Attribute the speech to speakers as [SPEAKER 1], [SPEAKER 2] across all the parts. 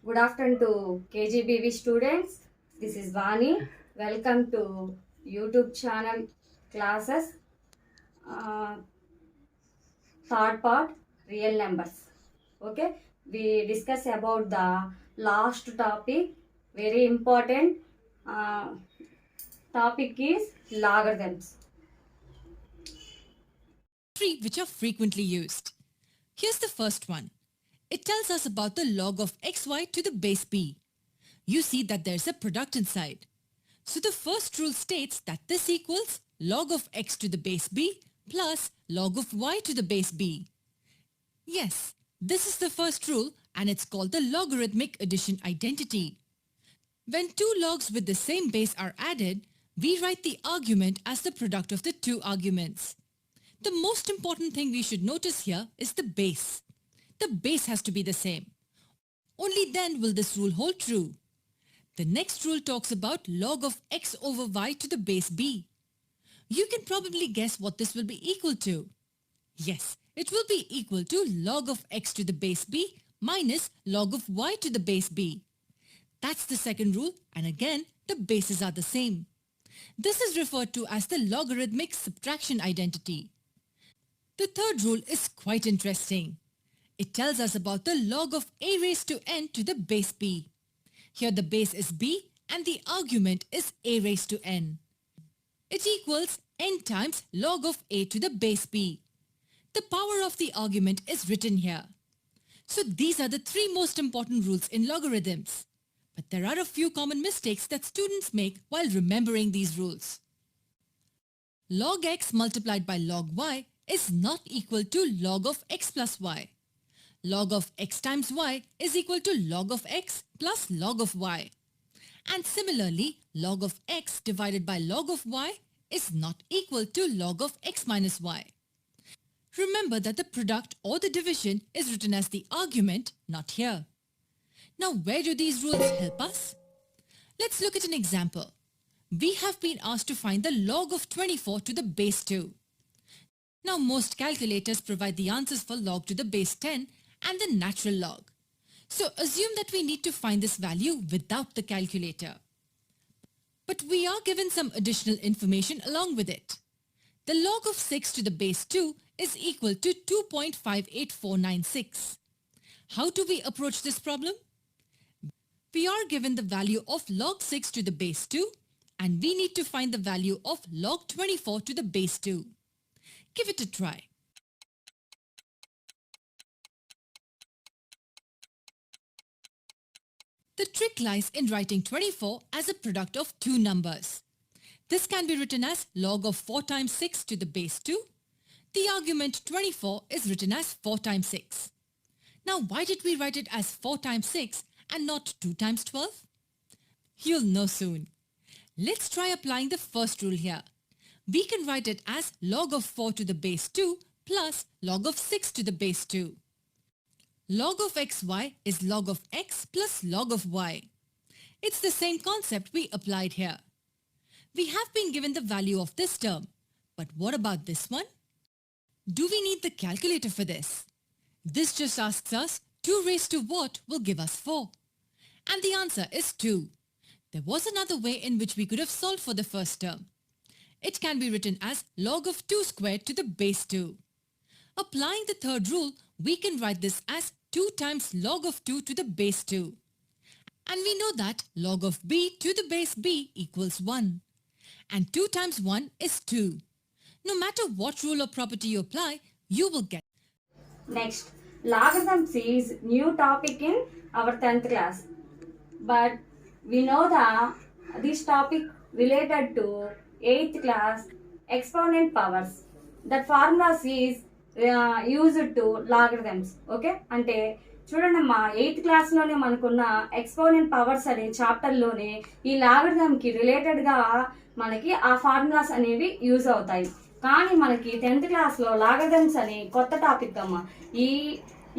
[SPEAKER 1] Good afternoon to KGBV students. This is Vani. Welcome to YouTube channel classes. Uh, Third part, real numbers. Okay, we discuss about the last topic. Very important uh, topic is logarithms.
[SPEAKER 2] Three which are frequently used. Here's the first one. It tells us about the log of xy to the base b. You see that there's a product inside. So the first rule states that this equals log of x to the base b plus log of y to the base b. Yes, this is the first rule and it's called the logarithmic addition identity. When two logs with the same base are added, we write the argument as the product of the two arguments. The most important thing we should notice here is the base. The base has to be the same. Only then will this rule hold true. The next rule talks about log of x over y to the base b. You can probably guess what this will be equal to. Yes, it will be equal to log of x to the base b minus log of y to the base b. That's the second rule, and again, the bases are the same. This is referred to as the logarithmic subtraction identity. The third rule is quite interesting. It tells us about the log of a raised to n to the base b. Here the base is b and the argument is a raised to n. It equals n times log of a to the base b. The power of the argument is written here. So these are the three most important rules in logarithms. But there are a few common mistakes that students make while remembering these rules. Log x multiplied by log y is not equal to log of x plus y. Log of x times y is equal to log of x plus log of y. And similarly, log of x divided by log of y is not equal to log of x minus y. Remember that the product or the division is written as the argument, not here. Now, where do these rules help us? Let's look at an example. We have been asked to find the log of 24 to the base 2. Now, most calculators provide the answers for log to the base 10 and the natural log. So, assume that we need to find this value without the calculator. But we are given some additional information along with it. The log of 6 to the base 2 is equal to 2.58496. How do we approach this problem? We are given the value of log 6 to the base 2 and we need to find the value of log 24 to the base 2. Give it a try. The trick lies in writing 24 as a product of two numbers. This can be written as log of 4 times 6 to the base 2. The argument 24 is written as 4 times 6. Now why did we write it as 4 times 6 and not 2 times 12? You'll know soon. Let's try applying the first rule here. We can write it as log of 4 to the base 2 plus log of 6 to the base 2. Log of xy is log of x plus log of y. It's the same concept we applied here. We have been given the value of this term, but what about this one? Do we need the calculator for this? This just asks us 2 raised to what will give us 4. And the answer is 2. There was another way in which we could have solved for the first term. It can be written as log of 2 squared to the base 2. Applying the third rule, we can write this as 2 times log of 2 to the base 2. And we know that log of b to the base b equals 1. And 2 times 1 is 2. No matter what rule or property you apply, you will get.
[SPEAKER 1] Next, logarithms is new topic in our 10th class. But we know that this topic related to 8th class exponent powers. That formulas is used to logarithms. Okay? అంటే చూడండి అమ్మా 8th క్లాస్లోనే మనకున్న exponent powers అనే చాప్టర్లోనే ఈ లాగరిథంకి రిలేటెడ్గా మనకి ఆ formulas అనేవి యూజ్ అవుతాయి. కానీ మనకి 10th క్లాస్లో లాగరిథమ్స్ అనే కొత్త టాపిక్ అమ్మా.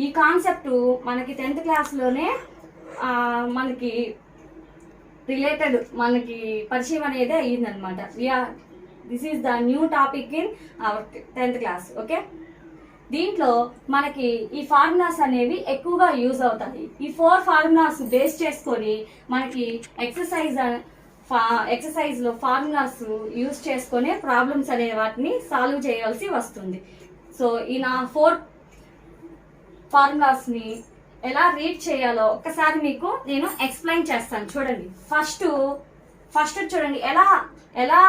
[SPEAKER 1] ఈ కాన్సెప్ట్ మనకి 10th క్లాస్లోనే మనకి రిలేటెడ్ మనకి పరిచయం అనేది అయ్యిందనమాట. This is the new topic in our 10th class. Okay, దీంట్లో మనకి ఈ ఫార్ములాస్ అనేవి ఎక్కువగా యూజ్ అవుతాయి. ఈ 4 ఫార్ములాస్ బేస్ చేసుకొని మనకి ఎక్సర్సైజ్ లో ఫార్ములాస్ యూజ్ చేసుకొని ప్రాబ్లమ్స్ అనే వాటిని సాల్వ్ చేయాల్సి వస్తుంది. సో ఈ నా 4 ఫార్ములాస్ ని ఎలా రీడ్ చేయాలో ఒక్కసారి మీకు నేను ఎక్స్ప్లెయిన్ చేస్తాను. చూడండి, ఫస్ట్ చూడండి ఎలా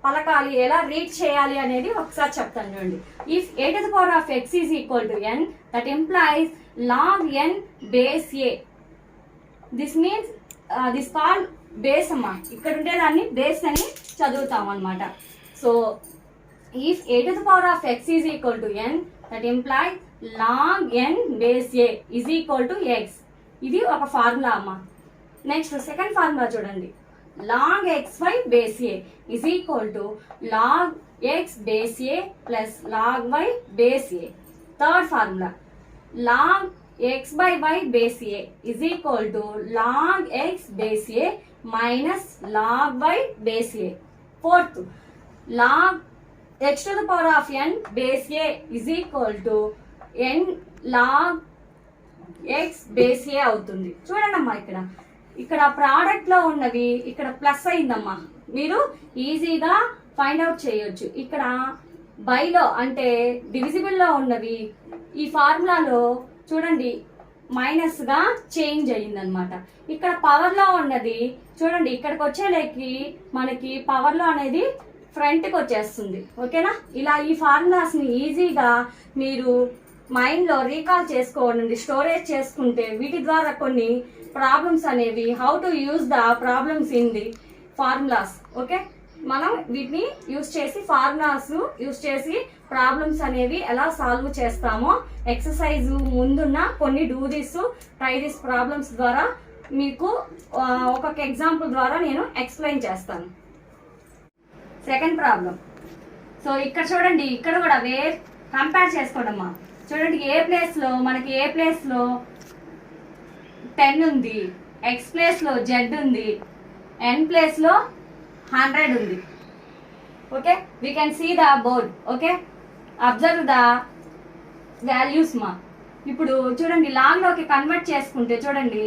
[SPEAKER 1] పలకాలి, ఎలా రీడ్ చేయాలి అనేది ఒకసారి చెప్తాను. చూడండి, if a to the power of x is equal to n, that implies log n base a. This means this called base అమ్మా. ఇక్కడ ఉండేదాన్ని బేస్ అని చదువుతాం అనమాట. So if a to the power of x is equal to n, that implies log n base a is equal to x. ఇది ఒక formula అమ్మా. Next second formula చూడండి, log xy base a is equal to log x base a plus log y base a. Third formula, log x by y base a is equal to log x base a minus log y base a. Fourth, log x to the power of n base a is equal to n log x base a అవుతుంది. చూడండి అమ్మా, ఇక్కడ product లో ఉన్నవి ఇక్కడ plus అయిందమ్మా, మీరు ఈజీగా ఫైండ్ అవుట్ చేయొచ్చు. ఇక్కడ బైలో అంటే డివిజిబుల్ లో ఉన్నవి ఈ ఫార్ములాలో చూడండి మైనస్ గా చేంజ్ అయ్యిందనమాట. ఇక్కడ పవర్ లో ఉన్నది చూడండి, ఇక్కడికి వచ్చేలేకి మనకి పవర్ లో అనేది ఫ్రంట్ కి వచ్చేస్తుంది. ఓకేనా, ఇలా ఈ ఫార్ములాస్ ని ఈజీగా మీరు మైండ్ లో రీకాల్ చేసుకోండి, స్టోరేజ్ చేసుకుంటే వీటి ద్వారా కొన్ని ప్రాబ్లమ్స్ అనేవి how to use the problems in the formulas. Okay, మనం వీటిని యూజ్ చేసి ఫార్ములాస్ యూజ్ చేసి ప్రాబ్లమ్స్ అనేవి ఎలా సాల్వ్ చేస్తామో ఎక్సర్సైజ్ ముందున్న కొన్ని do this try this problems ద్వారా మీకు ఒక్కొక్క ఎగ్జాంపుల్ ద్వారా నేను ఎక్స్ప్లెయిన్ చేస్తాను. Second problem. సో ఇక్కడ చూడండి, ఇక్కడ కూడా కంపేర్ చేసుకోండమ్మా. చూడండి, మనకి ఏ ప్లేస్ లో 10 ఉంది, ఎక్స్ ప్లేస్ లో జెడ్ ఉంది, ఎన్ ప్లేస్ లో 100 ఉంది. Okay, we can see the board. Okay, observe the values మా. ఇప్పుడు చూడండి, లాంగ్ లోకి కన్వర్ట్ చేసుకుంటే చూడండి,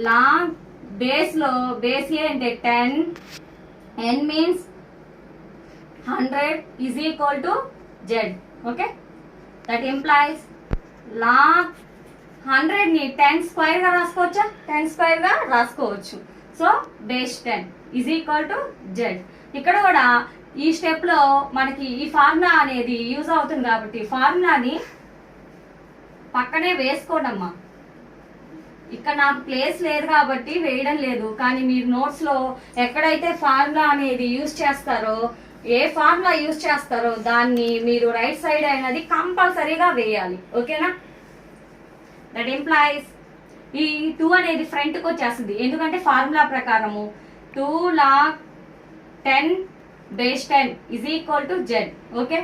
[SPEAKER 1] లాంగ్ బేస్ లో బేస్ ఏ అంటే 10, ఎన్ means 100 is equal to Z. Okay, that implies long 100 ని 10 స్క్వేర్ గా రాసుకోవచ్చా? 10 స్క్వేర్ గా రాసుకోవచ్చు. So base 10 is equal to Z. ఇక్కడ కూడా ఈ స్టెప్ లో మనకి ఈ ఫార్ములా అనేది యూజ్ అవుతుంది కాబట్టి ఫార్ములాని పక్కనే వేసుకోండమ్మా. ఇక్కడ నాకు ప్లేస్ లేదు కాబట్టి వేయడం లేదు, కానీ మీరు నోట్స్ లో ఎక్కడైతే ఫార్ములా అనేది యూజ్ చేస్తారో, ఏ ఫార్ములా యూజ్ చేస్తారో దాన్ని మీరు రైట్ సైడ్ అనేది కంపల్సరీగా వేయాలి. ఓకేనా, దట్ ఇంప్లైస్ ఈ 2 అనేది ఫ్రంట్ కి వచ్చేస్తుంది, ఎందుకంటే ఫార్ములా ప్రకారము 2 log 10 base 10 is equal to z. Okay,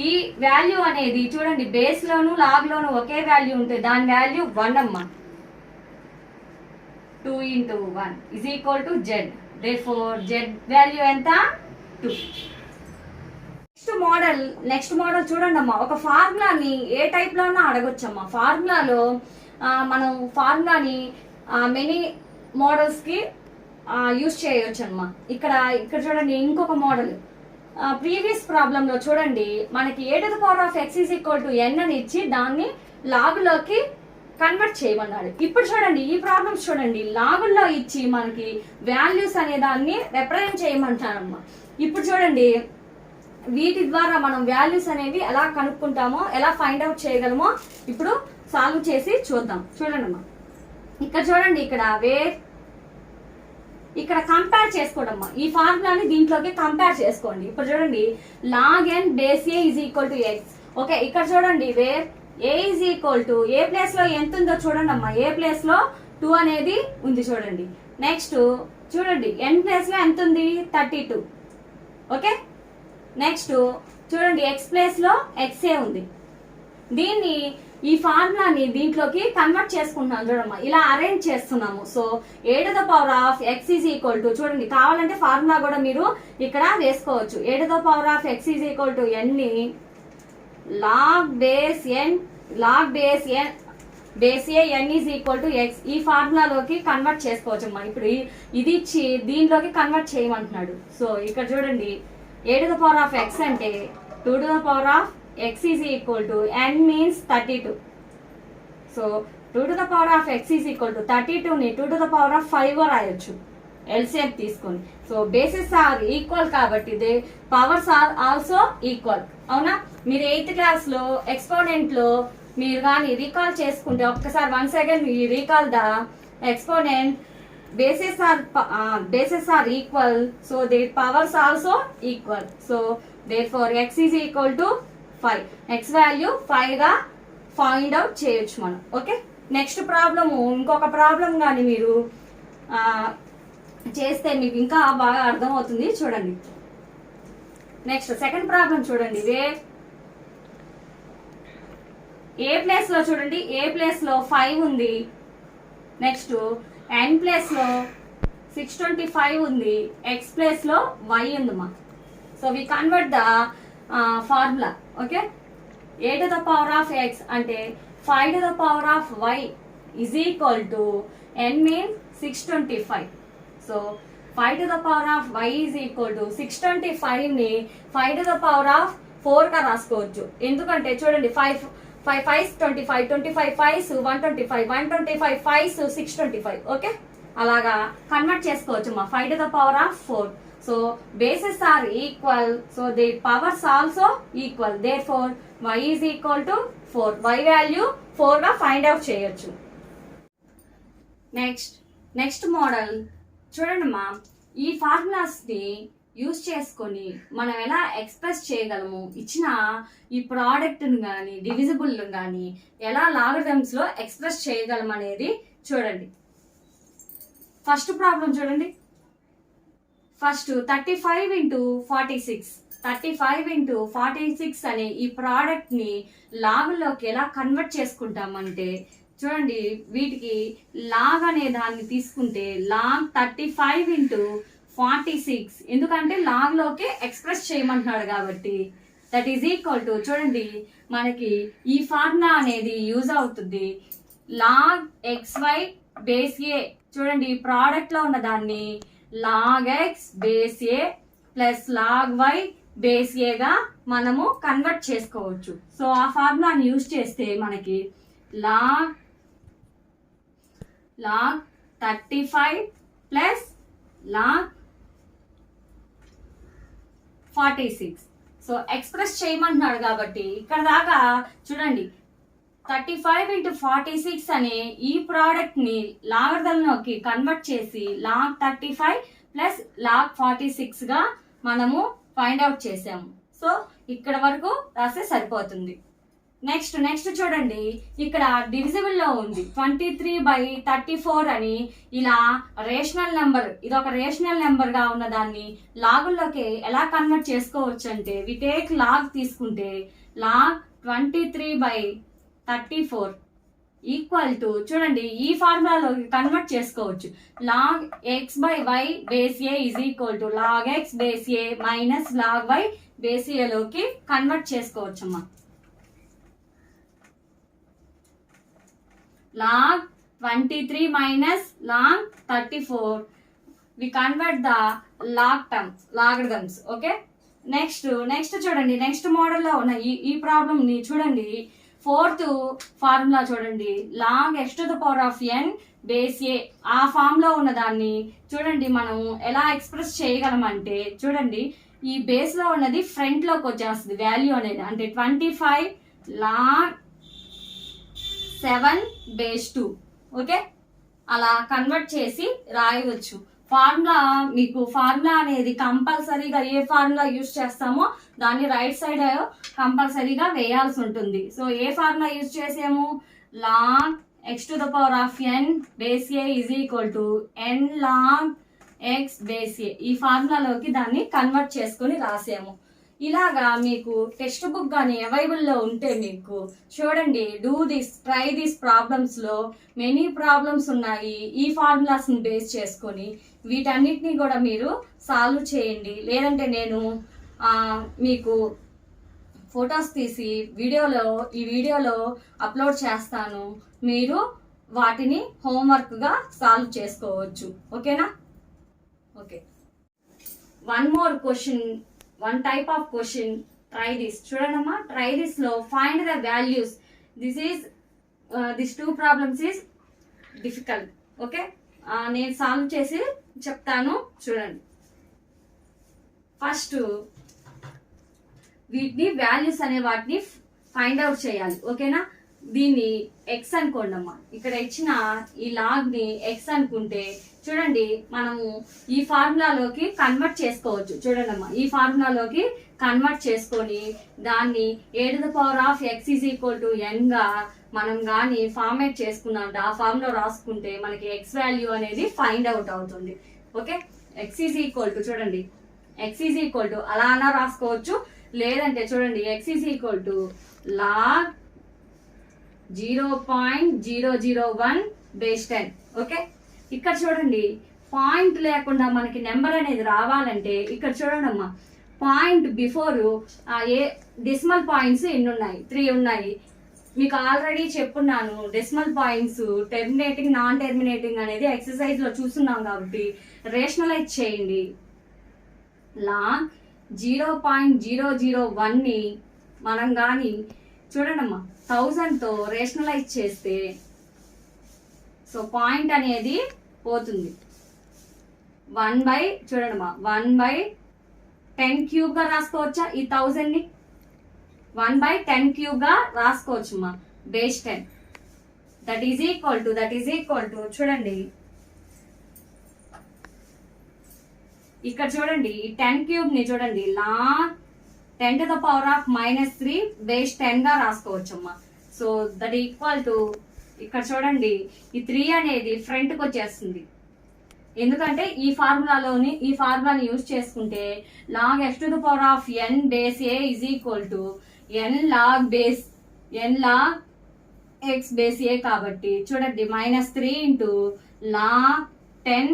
[SPEAKER 1] ఈ వాల్యూ అనేది చూడండి బేస్ లోను లాగ్ లోను ఒకే వాల్యూ ఉంటే దాని వాల్యూ 1 అమ్మా. 2 into 1 is equal to z. Therefore z value ఎంత? 2. నెక్స్ట్ మోడల్ చూడండి అమ్మా, ఒక ఫార్ములాని ఏ టైప్ లోనా అడగొచ్చమ్మా. ఫార్ములాలో మనం ఫార్ములాని మెనీ మోడల్స్ కి యూజ్ చేయొచ్చు అమ్మా. ఇక్కడ చూడండి ఇంకొక మోడల్. ప్రీవియస్ ప్రాబ్లం లో చూడండి మనకి a to the power of x is equal to n అని ఇచ్చి దాన్ని లాగులోకి కన్వర్ట్ చేయమన్నాడు. ఇప్పుడు చూడండి ఈ ప్రాబ్లమ్స్ చూడండి, లాగుల్లో ఇచ్చి మనకి వాల్యూస్ అనే దాన్ని రిప్రజెంట్ చేయమంటారమ్మా. ఇప్పుడు చూడండి వీటి ద్వారా మనం వాల్యూస్ అనేవి ఎలా కనుక్కుంటామో, ఎలా ఫైండ్ అవుట్ చేయగలమో ఇప్పుడు సాల్వ్ చేసి చూద్దాం. చూడండి అమ్మా, ఇక్కడ చూడండి, ఇక్కడ కంపేర్ చేసుకోండమ్మా. ఈ ఫార్ములాని దీంట్లోకి కంపేర్ చేసుకోండి. ఇప్పుడు చూడండి log n base A is equal to X. Okay, ఇక్కడ చూడండి where A is equal to A place లో ఎంత ఉందో చూడండి అమ్మా. ఏ ప్లేస్ లో 2 అనేది ఉంది చూడండి. నెక్స్ట్ చూడండి ఎన్ ప్లేస్ లో ఎంత ఉంది? 32. ఓకే, నెక్స్ట్ చూడండి ఎక్స్ ప్లేస్ లో ఎక్సే ఉంది. దీన్ని ఈ ఫార్ములాని దీంట్లోకి కన్వర్ట్ చేసుకుంటున్నాం చూడమ్మా, ఇలా అరేంజ్ చేస్తున్నాము. So a to the power of x is equal to చూడండి, కావాలంటే ఫార్ములా కూడా మీరు ఇక్కడ వేసుకోవచ్చు. a to the power of x is equal to n ని base A n is equal to X. ఈ ఫార్ములాలోకి కన్వర్ట్ చేసుకోవచ్చు అమ్మా. ఇప్పుడు ఇది ఇచ్చి దీనిలోకి కన్వర్ట్ చేయమంటున్నాడు. సో ఇక్కడ చూడండి, a⁴x అంటే 2⁴x is equal to n means 32. So 2⁴x is equal to 32ని 2⁵ రాయొచ్చు ఎల్సిఎం తీసుకొని. సో బేసెస్ ఆర్ ఈక్వల్ కాబట్టి they powers are also equal. అవునా? మీరు 8th క్లాస్లో ఎక్స్పోనెంట్లో మీరు కానీ రీకాల్ చేసుకుంటే ఒక్కసారి 1 second me recall the exponent bases are equal, so their powers also equal. So therefore x is equal to 5. X value 5 గా find out చేయొచ్చు మనం. ఓకే, నెక్స్ట్ ప్రాబ్లమ్, ఇంకొక ప్రాబ్లం కానీ మీరు చేస్తే మీకు ఇంకా బాగా అర్థమవుతుంది. చూడండి, నెక్స్ట్ సెకండ్ ప్రాబ్లం చూడండి. ఏ ప్లేస్ లో చూడండి, ఏ ప్లేస్ లో 5 ఉంది, నెక్స్ట్ n ప్లేస్ లో 625 ఉంది, x ప్లేస్ లో y ఉందమ్మా. So we convert the formula. Okay, a⁴x అంటే 5⁴y is equal to n means 625. So 5⁴y is equal to 625 ని 5⁴4 గా రాసుకోవచ్చు. ఎందుకంటే చూడండి, 5 5 25, 25 5 125, 125 5 625. ఓకే, అలాగా కన్వర్ట్ చేసుకోవచ్చు మా 5⁴4. So bases are equal, so the powers also equal. Therefore y is equal to 4. y value 4 గా ఫైండ్ అవుట్ చేయొచ్చు. నెక్స్ట్ మోడల్ చూడండి మా, ఈ ఫార్ములాస్ ని యూజ్ చేసుకొని మనం ఎలా ఎక్స్ప్రెస్ చేయగలము, ఇచ్చిన ఈ ప్రోడక్ట్ని కానీ డివిజిబుల్ కానీ ఎలా లాగరిథమ్స్ లో ఎక్స్ప్రెస్ చేయగలం అనేది చూడండి. ఫస్ట్ ప్రాబ్లం చూడండి. ఫస్ట్ 35 × 46, 35 × 46 అనే ఈ ప్రోడక్ట్ ని లాగుల్లోకి ఎలా కన్వర్ట్ చేసుకుంటామంటే చూడండి, వీటికి లాగ్ అనే దాన్ని తీసుకుంటే లాగ్ 35 × 46, ఎందుకంటే లాగ్ లోకి ఎక్స్ప్రెస్ చేయమంటున్నాడు కాబట్టి దట్ ఈజ్ ఈక్వల్ టు చూడండి, మనకి ఈ ఫార్ములా అనేది యూజ్ అవుతుంది. లాగ్ xy బేస్ ఏ, చూడండి ఈ ప్రోడక్ట్ లో ఉన్న దాన్ని లాగ్ x బేస్ ఏ ప్లస్ లాగ్ y బేస్ ఏగా మనము కన్వర్ట్ చేసుకోవచ్చు. సో ఆ ఫార్ములాని యూజ్ చేస్తే మనకి log 35 plus log 46. So express చేయమంటున్నాడు కాబట్టి ఇక్కడ దాకా చూడండి, 35 × 46 అనే ఈ ప్రోడక్ట్ ని లాగరిథంలోకి కన్వర్ట్ చేసి లాగ్ 35 ప్లస్ లాగ్ 46 గా మనము ఫైండ్ అవుట్ చేసాము. సో ఇక్కడ వరకు రాస్తే సరిపోతుంది. నెక్స్ట్ చూడండి, ఇక్కడ డివిజిబుల్ లో ఉంది 23/34 అని. ఇలా రేషనల్ నెంబర్, ఇది ఒక రేషనల్ నెంబర్ గా ఉన్న దాన్ని లాగుల్లోకి ఎలా కన్వర్ట్ చేసుకోవచ్చు అంటే వి టేక్ లాగ్ తీసుకుంటే లాగ్ 23/34 ఈక్వల్ టు చూడండి ఈ ఫార్ములాలోకి కన్వర్ట్ చేసుకోవచ్చు. Log x/y base A is equal to log x base a minus log y base a లోకి కన్వర్ట్ చేసుకోవచ్చు అమ్మా. log 23 minus log 34, we convert the log terms, logarithms. Okay, next చూడండి, next model లో ఉన్న ఈ problem ని చూడండి. Fourth formula చూడండి, log x⁴n బేస్ ఏ, ఆ ఫామ్ లో ఉన్న దాన్ని చూడండి మనం ఎలా ఎక్స్ప్రెస్ చేయగలం అంటే చూడండి, ఈ బేస్ లో ఉన్నది ఫ్రంట్ లోకి వచ్చేస్తుంది వాల్యూ అనేది, అంటే 25 log 7 బేస్ 2. ఓకే, అలా కన్వర్ట్ చేసి రాయవచ్చు. ఫార్ములా, మీకు ఫార్ములా అనేది కంపల్సరీగా ఏ ఫార్ములా యూజ్ చేస్తామో దాన్ని రైట్ సైడ్ కంపల్సరీగా వేయాల్సి ఉంటుంది. సో ఏ ఫార్ములా యూజ్ చేసాము, log x⁴n base A is equal to n log x base a, ఈ ఫార్ములాలోకి దాన్ని కన్వర్ట్ చేసుకొని రాసాము. ఇలాగా మీకు టెక్స్ట్ బుక్ కానీ అవైలబుల్లో ఉంటే మీకు చూడండి, ట్రై దిస్ ప్రాబ్లమ్స్ లో మెనీ ప్రాబ్లమ్స్ ఉన్నాయి. ఈ ఫార్ములాస్ ని బేస్ చేసుకొని వీటన్నిటిని కూడా మీరు సాల్వ్ చేయండి. లేదంటే నేను మీకు ఫొటోస్ తీసి ఈ వీడియోలో అప్లోడ్ చేస్తాను. మీరు వాటిని హోంవర్క్గా సాల్వ్ చేసుకోవచ్చు. ఓకేనా? Okay. One more question, one type of question. Try this. చూడండమ్మా, ట్రై దిస్ లో find the values. This two problems is difficult. Okay, నేను సాల్వ్ చేసి చెప్తాను, చూడండి. ఫస్ట్ వీటిని వాల్యూస్ అనే వాటిని ఫైండ్ అవుట్ చేయాలి. ఓకేనా? దీన్ని ఎక్స్ అనుకోండి అమ్మా. ఇక్కడ ఇచ్చిన ఈ లాగ్ ని ఎక్స్ అనుకుంటే చూడండి, మనము ఈ ఫార్ములాలోకి కన్వర్ట్ చేసుకోవచ్చు. చూడండి అమ్మా, ఈ ఫార్ములాలోకి కన్వర్ట్ చేసుకొని దాన్ని a⁴x n గా మనం కానీ ఫార్మేట్ చేసుకున్నాం, ఆ ఫార్ములా రాసుకుంటే మనకి ఎక్స్ వాల్యూ అనేది ఫైండ్ అవుట్ అవుతుంది. ఓకే, చూడండి, x అలా అన్నా రాసుకోవచ్చు, లేదంటే చూడండి x log 0.001/10. ఓకే, ఇక్కడ చూడండి పాయింట్ లేకుండా మనకి నెంబర్ అనేది రావాలంటే ఇక్కడ చూడండి అమ్మా, point before a decimal points ఎన్ని ఉన్నాయి? 3 ఉన్నాయి. మీకు ఆల్రెడీ చెప్పున్నాను, decimal points terminating, non terminating అనేది ఎక్సర్సైజ్ లో చూస్తున్నాం కాబట్టి రేషనలైజ్ చేయండి. log 0.001 ని మనం కానీ చూడండి అమ్మా 1000 తో రేషనలైజ్ చేస్తే సో పాయింట్ అనేది పోతుంది. 1/10³ గా రాసుకోవచ్చా? ఈ 1000 ని 1/10³ గా రాసుకోవచ్చు మా base 10. That is equal to చూడండి, ఇక్కడ చూడండి ఈ 10³ ని చూడండి log 10⁻³ బేస్ 10 గా రాసుకోవచ్చమ్మా. సో దట్ ఈక్వల్ టు ఇక్కడ చూడండి ఈ 3 అనేది ఫ్రంట్ కి వచ్చేస్తుంది. ఎందుకంటే ఈ ఫార్ములాని యూజ్ చేసుకుంటే log x⁴n base a is equal to n log x base a కాబట్టి చూడండి -3 ఇంటూ log 10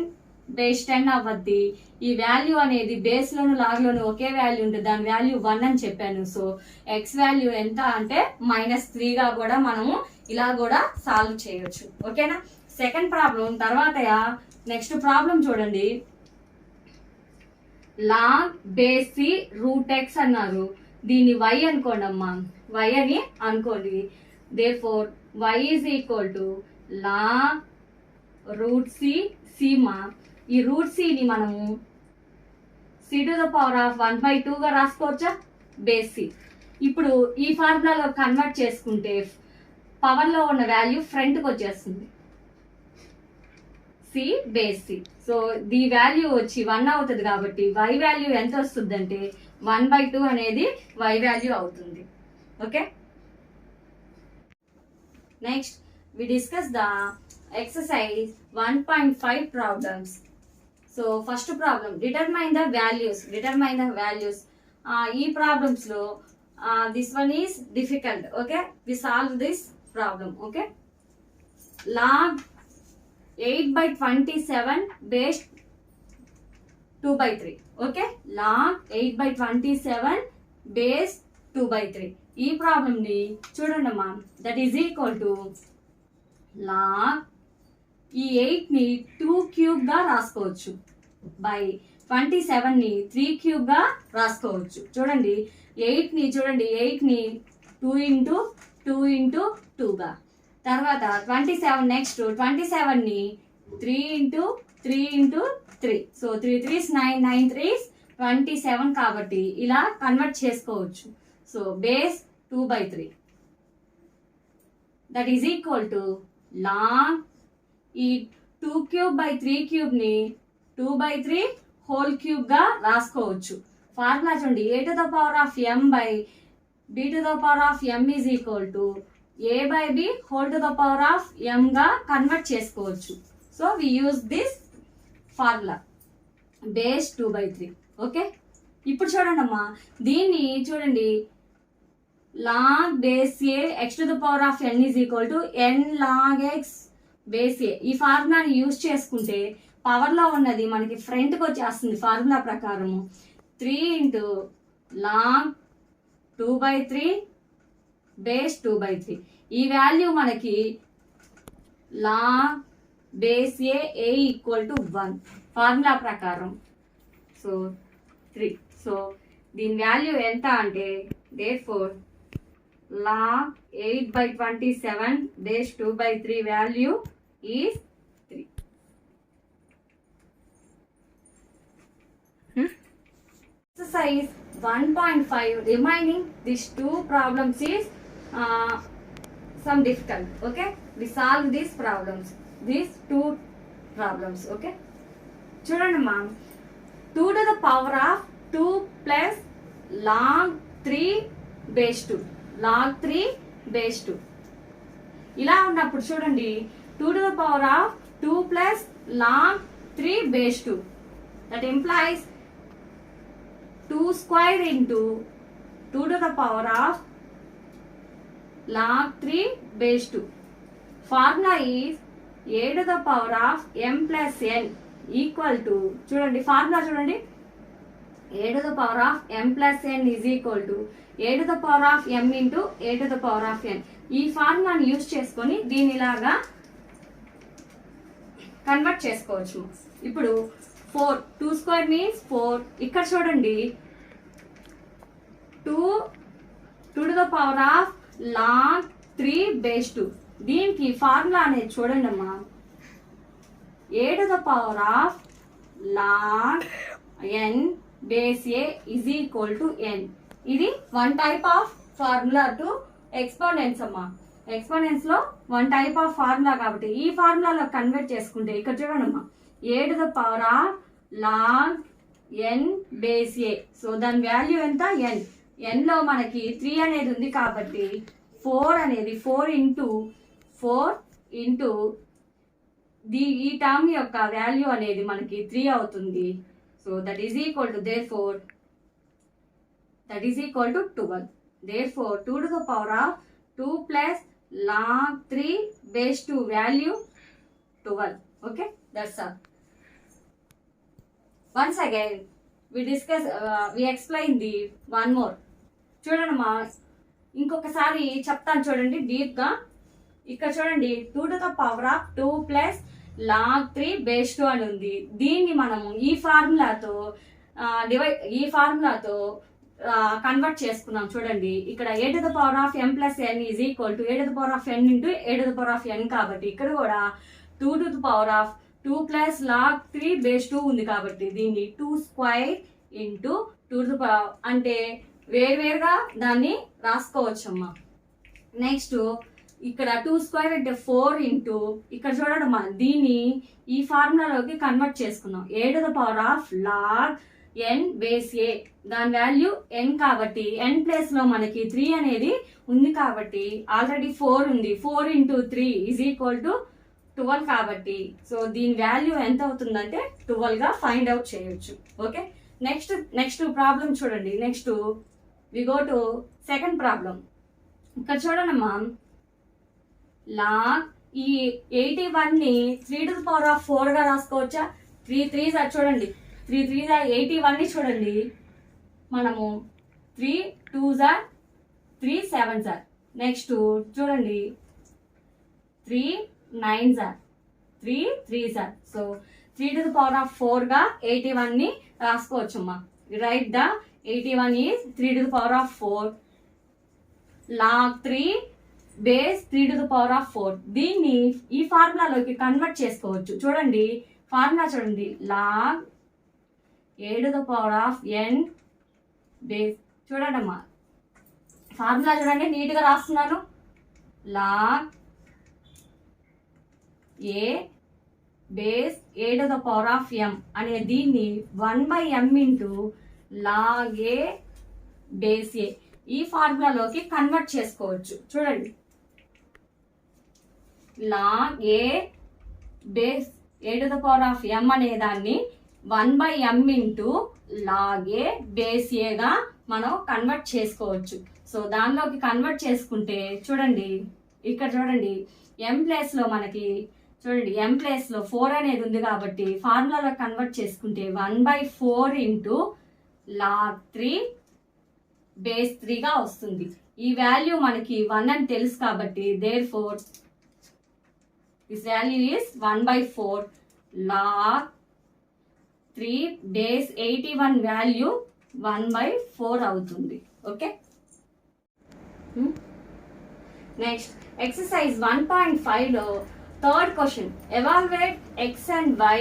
[SPEAKER 1] బేస్ 10 అవ్వద్ది. ఈ వాల్యూ అనేది బేస్ లోను లాగ్ లోను ఒకే వాల్యూ ఉంటుంది, దాని వాల్యూ 1 అని చెప్పాను. సో ఎక్స్ వాల్యూ ఎంత అంటే -3 గా కూడా మనము ఇలా కూడా సాల్వ్ చేయొచ్చు. ఓకేనా? సెకండ్ ప్రాబ్లం తర్వాత నెక్స్ట్ ప్రాబ్లం చూడండి, log బేస్ c √x అన్నారు. దీన్ని y అనుకోండి అమ్మా, y అని అనుకోండి. therefore y is equal to log √c మా. ఈ √c ని మనము c⁻1/2 గా రాసుకోవచ్చా? Base c. ఇప్పుడు ఈ ఫార్ములాలో కన్వర్ట్ చేసుకుంటే పవర్ లో ఉన్న వాల్యూ ఫ్రంట్ కి వచ్చేస్తుంది, c base c. So the value వచ్చి 1 అవుతుంది కాబట్టి y వాల్యూ ఎంత వస్తుంది అంటే 1/2 అనేది y వాల్యూ అవుతుంది. Okay, next we discuss the exercise 1.5 problems. So first problem, determine the values. ఈ ప్రాబ్లమ్స్ లో this one is difficult. Okay, we solve this problem. Okay, log 8/27 base 2/3. Okay, log 8/27 base 2/3. ఈ problem ని చూడండి అమ్మా, that is equal to log ఈ 8 ని 2³ గా రాసుకోవచ్చు బై 27 ని 3³ గా రాసుకోవచ్చు. చూడండి 8 ని 2 ఇంటూ 2 గా, తర్వాత 27 నెక్స్ట్ 27 ని 3 ఇంటూ 3. సో 3 3s 9, 9 3s 27 కాబట్టి ఇలా కన్వర్ట్ చేసుకోవచ్చు. So base 2/3 that is equal to log ఈ 2³/3³ ని 2/3 హోల్ క్యూబ్ గా రాసుకోవచ్చు. ఫార్ములా చూడండి, a⁴m/b⁴m is equal to a/b⁴m గా కన్వర్ట్ చేసుకోవచ్చు. So we use this formula base 2/3. Okay, ఇప్పుడు చూడండి అమ్మా, దీన్ని చూడండి log base a x⁴n is equal to n log x base a. ఈ ఫార్ములాని యూజ్ చేసుకుంటే పవర్ లో ఉన్నది మనకి ఫ్రంట్ కి వచ్చేస్తుంది. ఫార్ములా ప్రకారము 3 ఇంటూ log 2/3 బేస్ 2/3. ఈ వాల్యూ మనకి log base a equal to 1 formula ప్రకారం. సో 3. సో దీని వాల్యూ ఎంత అంటే therefore log 8/27 base 2/3 value is 3. Exercise 1.5 remaining these two problems is some difficult. Okay, we solve these problems, these two problems. Okay, చూడండి మా 2 to the power of 2 plus log 3 base 2 log 3 base 2 ఇలా ఉన్నప్పుడు చూడండి 2 to the power of 2 plus log 3 base 2 that implies 2 square into 2 to the power of log 3 base 2. Formula is a to the power of m plus n equal to, చూడండి formula చూడండి, a to the power of m plus n is equal to a to the power of m into a to the power of n. ఈ ఫార్ములాని use చేసుకొని దీని ఇలాగా convert చేసుకోవచ్చు. ఇప్పుడు 4 2 square means 4. ఇక్కడ చూడండి 2 to the power of log 3 base 2. దీనికి formula అనేది చూడండి అమ్మా, a to the power of log n base a is equal to n. ఇది one type of formula to exponents అమ్మా. ఎక్స్పోనెంట్స్ లో వన్ టైప్ ఆఫ్ ఫార్ములా కాబట్టి ఈ ఫార్ములాలో convert చేసుకుంటే ఇక్కడ చూడండి అమ్మా, a to the power of log n base a. So దాని వాల్యూ ఎంత n. n లో మనకి 3 అనేది ఉంది కాబట్టి 4 అనేది 4 ఇంటూ ఈ టర్మ్ యొక్క వాల్యూ అనేది మనకి 3 అవుతుంది. So that is equal to therefore that is equal to 12. Therefore 2 to the power of 2 plus log 3 base 2 value 12. Okay, that's all. Once again we explain the one more. చూడండి మా, ఇంకొకసారి చెప్తాను చూడండి deep గా. ఇక్కడ చూడండి 2 to the power of 2 plus log 3 base 2 అని ఉంది. దీన్ని మనము ఈ ఫార్ములాతో కన్వర్ట్ చేసుకున్నాం. చూడండి ఇక్కడ a to the power of m plus n is equal to a to the power of n into a to the power of n కాబట్టి ఇక్కడ కూడా 2 to the power of 2 plus log 3 base 2 ఉంది కాబట్టి దీన్ని 2 square into 2 to the power అంటే వేరువేరుగా దాన్ని రాసుకోవచ్చమ్మా. Next ఇక్కడ 2 స్క్వైర్ అంటే 4 ఇంటూ ఇక్కడ చూడమ్మా, దీన్ని ఈ ఫార్ములాలోకి కన్వర్ట్ చేసుకున్నాం. a to the power of log n base a, దాని వాల్యూ n కాబట్టి n ప్లేస్ లో మనకి 3 అనేది ఉంది కాబట్టి ఆల్రెడీ 4 ఉంది. 4 ఇంటూ 3 ఈజ్ ఈక్వల్ టు 12 కాబట్టి సో దీని వాల్యూ ఎంత అవుతుందంటే 12 గా ఫైండ్ అవుట్ చేయొచ్చు. ఓకే, నెక్స్ట్ ప్రాబ్లం చూడండి. Next we go to second problem. ఇక్కడ చూడండమ్మా, లాగ్ ఈ 81 ని 3 to the power of 4 గా రాసుకోవచ్చా? 3 3s చూడండి, 3 3s 81 ని చూడండి మనము 3 2s 3 7s. నెక్స్ట్ చూడండి 3 9s 3 3s. So 3 to the power of 4 గా 81 ని రాసుకోవచ్చు అమ్మా. Right the 81 is 3 to the power of 4 log 3 base 3 to the power of 4. దీన్ని ఈ ఫార్ములాలోకి కన్వర్ట్ చేసుకోవచ్చు. చూడండి ఫార్ములా చూడండి, log a to the power of n base. చూడండి అమ్మా ఫార్ములా చూడండి, నీట్గా రాస్తున్నాను. log a base a to the power of m అనే దీన్ని 1/m into log a base a ఈ ఫార్ములాలోకి కన్వర్ట్ చేసుకోవచ్చు. చూడండి log a base a to the power of m అనే దాన్ని 1/m into log a base a గా మనం కన్వర్ట్ చేసుకోవచ్చు. సో దానిలోకి కన్వర్ట్ చేసుకుంటే చూడండి ఇక్కడ చూడండి m ప్లేస్ లో మనకి చూడండి m ప్లేస్ లో 4 అనేది ఉంది కాబట్టి ఫార్ములాలో కన్వర్ట్ చేసుకుంటే 1/4 ఇంటూ log 3 బేస్ 3గా వస్తుంది. ఈ వాల్యూ మనకి 1 అని తెలుసు కాబట్టి therefore this value is 1/4 log 3 base 81 value 1/4 అవుతుంది. ఓకే, నెక్స్ట్ ఎక్సర్సైజ్ 1.5లో third question, evaluate x and y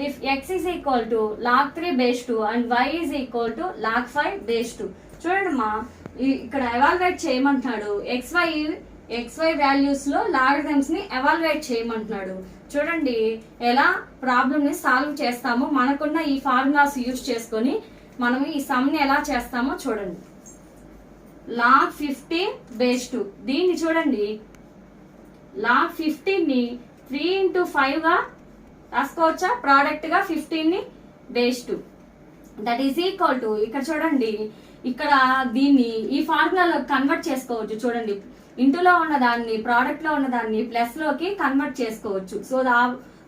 [SPEAKER 1] if x is equal to log 3 base 2 and y is equal to log 5 base 2. చూడండిమా, ఇక్కడ evaluate చేయమంటున్నాడు. xy values లో logarithms ని evaluate చేయమంటున్నాడు. చూడండి ఎలా problem ని సాల్వ్ చేస్తామో, మనకున్న ఈ ఫార్ములాస్ యూజ్ చేసుకొని మనం ఈ సమ్ ని ఎలా చేస్తామో చూడండి. log 15 base 2, దీన్ని చూడండి log 15 ని 3 into 5 గా రాసుకోవచ్చా, ప్రోడక్ట్ గా 15 ని base 2 that is equal to, ఇక్కడ చూడండి ఇక్కడ దీన్ని ఈ ఫార్ములాలో కన్వర్ట్ చేసుకోవచ్చు. చూడండి ఇంటూలో ఉన్నదాన్ని ప్రోడక్ట్ లో ఉన్నదాన్ని ప్లస్ లోకి కన్వర్ట్ చేసుకోవచ్చు. సో ఆ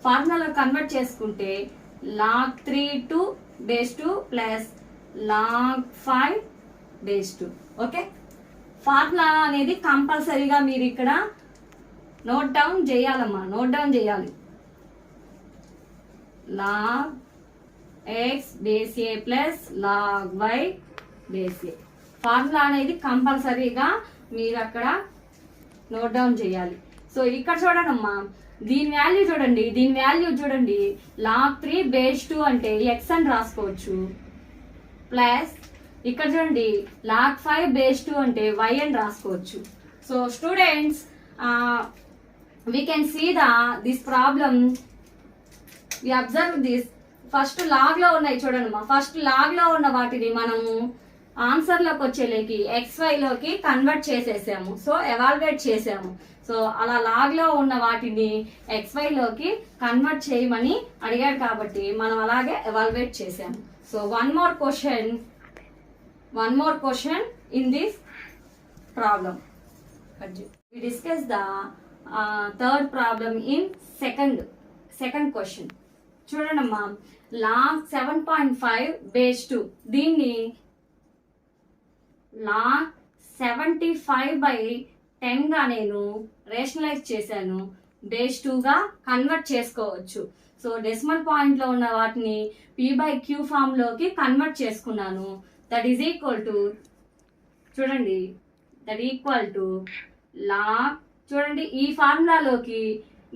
[SPEAKER 1] ఫార్ములాలో కన్వర్ట్ చేసుకుంటే log 3 to base 2 plus log 5 base 2. Okay, formula అనేది కంపల్సరీగా మీరు ఇక్కడ నోట్ డౌన్ చేయాలమ్మా, నోట్ డౌన్ చేయాలి. log x base a plus log y base a formula అనేది కంపల్సరీగా మీరు అక్కడ నోట్ డౌన్ చేయాలి. సో ఇక్కడ చూడండి అమ్మా, దీని వాల్యూ చూడండి log 3 base 2 అంటే x అని రాసుకోవచ్చు, ప్లస్ ఇక్కడ చూడండి log 5 base 2 అంటే y అని రాసుకోవచ్చు. So students we can see this problem. We observe this. First log లో ఉన్నాయి చూడండి మా, ఫస్ట్ లాగ్ లో ఉన్న వాటిని మనము ఆన్సర్ లోకి వచ్చేలేకి XY లోకి కన్వర్ట్ చేసేసాము. సో ఎవాల్యుయేట్ చేసాము. సో అలా లాగ్ లో ఉన్న వాటిని XY లోకి కన్వర్ట్ చేయమని అడిగాడు కాబట్టి మనం అలాగే ఎవాల్యుయేట్ చేసాము. So one more question in this problem. We discuss the third problem in second question. చూడండి అమ్మా, log 7.5 base 2, దీన్ని log 75/10 గా నేను రేషనలైజ్ చేశాను, బేస్ 2 గా కన్వర్ట్ చేసుకోవచ్చు. సో డెసిమల్ పాయింట్ లో ఉన్న వాటిని p/q ఫామ్ లోకి కన్వర్ట్ చేసుకున్నాను. దట్ ఈస్ ఈక్వల్ టు, చూడండి log, చూడండి ఈ ఫార్ములాలోకి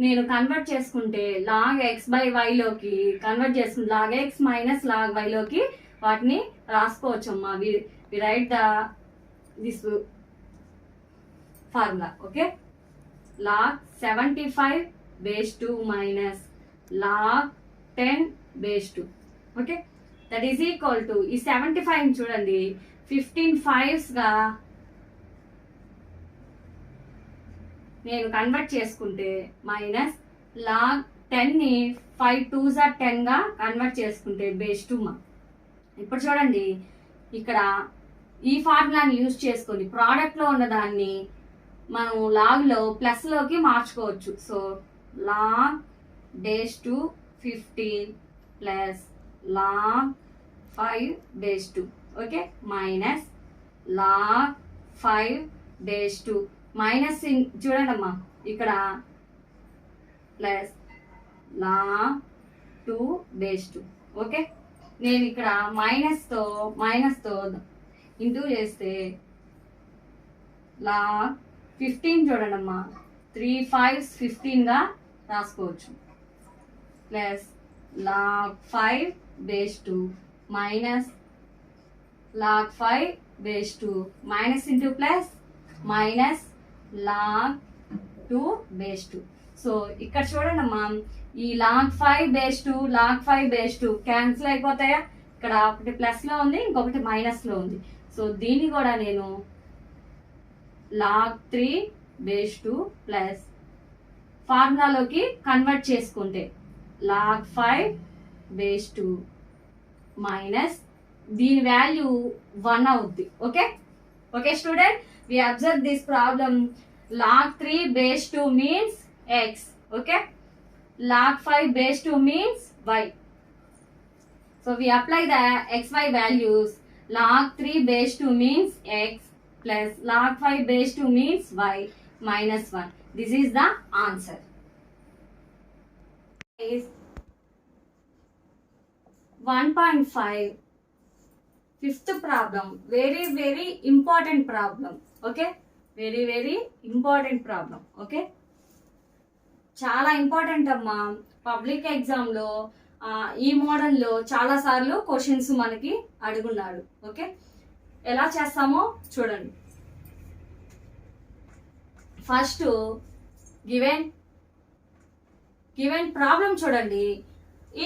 [SPEAKER 1] నేను కన్వర్ట్ చేసుకుంటే log x/y లోకి కన్వర్ట్ చేసుకుంటే log x minus log y లోకి వాటిని రాసుకోవచ్చు అమ్మా. We write this formula. Okay, log 75 base 2 minus log 10 base 2. Okay, that is equal to, ఈ 75 చూడండి 15 5s గా నేను కన్వర్ట్ చేసుకుంటే మైనస్ log 10 ని 5 2s are 10 గా కన్వర్ట్ చేసుకుంటే బేస్ 2 మా. ఇప్పుడు చూడండి ఇక్కడ ఈ ఫార్ములాని యూజ్ చేసుకొని ప్రోడక్ట్ లో ఉన్నదాన్ని మనం లాగ్ లో ప్లస్ లోకి మార్చుకోవచ్చు. So log base 2 15 plus log 5 base 2. Okay, minus log 5 base 2 minus చూడండి అమ్మా ఇక్కడ ప్లస్ log 2 base 2. ఓకే, నేను ఇక్కడ మైనస్ తో ఇంటూ చేస్తే log 15 చూడండి అమ్మా 3 5s 15 గా రాసుకోవచ్చు, plus log 5 base 2 minus log 5 base 2 minus into plus minus log 2 base 2. So ఇక్కడ చూడండి అమ్మా, ఈ log 5 base 2 క్యాన్సిల్ అయిపోతాయా, ఇక్కడ ఒకటి ప్లస్ లో ఉంది ఇంకొకటి మైనస్ లో ఉంది. సో దీన్ని కూడా నేను log 3 base 2 ప్లస్ ఫార్ములాలోకి కన్వర్ట్ చేసుకుంటే log 5 base 2 మైనస్ దీని వాల్యూ 1 అవుద్ది. Okay okay student, we observe this problem. log 3 base 2 means x. Okay, log 5 base 2 means y. So we apply the xy values. log 3 base 2 means x plus log 5 base 2 means y minus 1. This is the answer. Is 1.5 fifth problem, very important problem. Okay, very important problem. Okay, చాలా important అమ్మా. Public ఎగ్జామ్లో ఈ మోడల్లో చాలా సార్లు questions మనకి అడుగున్నాడు. Okay, ఎలా చేస్తామో చూడండి. ఫస్ట్ గివెన్ ప్రాబ్లం చూడండి.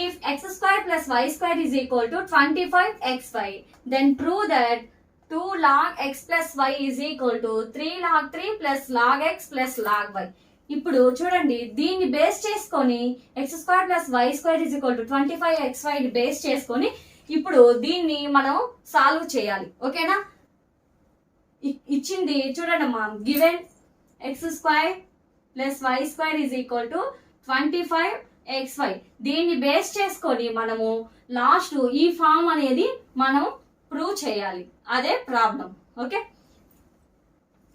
[SPEAKER 1] If x square plus y square is equal to 25xy, then prove that 2 log x plus y is equal to 3 log 3 plus log x plus log y. ఇప్పుడు చూడండి, దీన్ని base చేసుకొని X square plus why square is equal to 25xy base చేసుకొని ఇప్పుడు దీన్ని మనం solve చేయాలి. ఓకేనా, ఇచ్చింది చూడండి అమ్మా. Given X square plus why square is equal to 25xy. దీన్ని బేస్ చేసుకొని మనము లాస్ట్ ఈ ఫామ్ అనేది మనం ప్రూవ్ చేయాలి. అదే problem. Okay,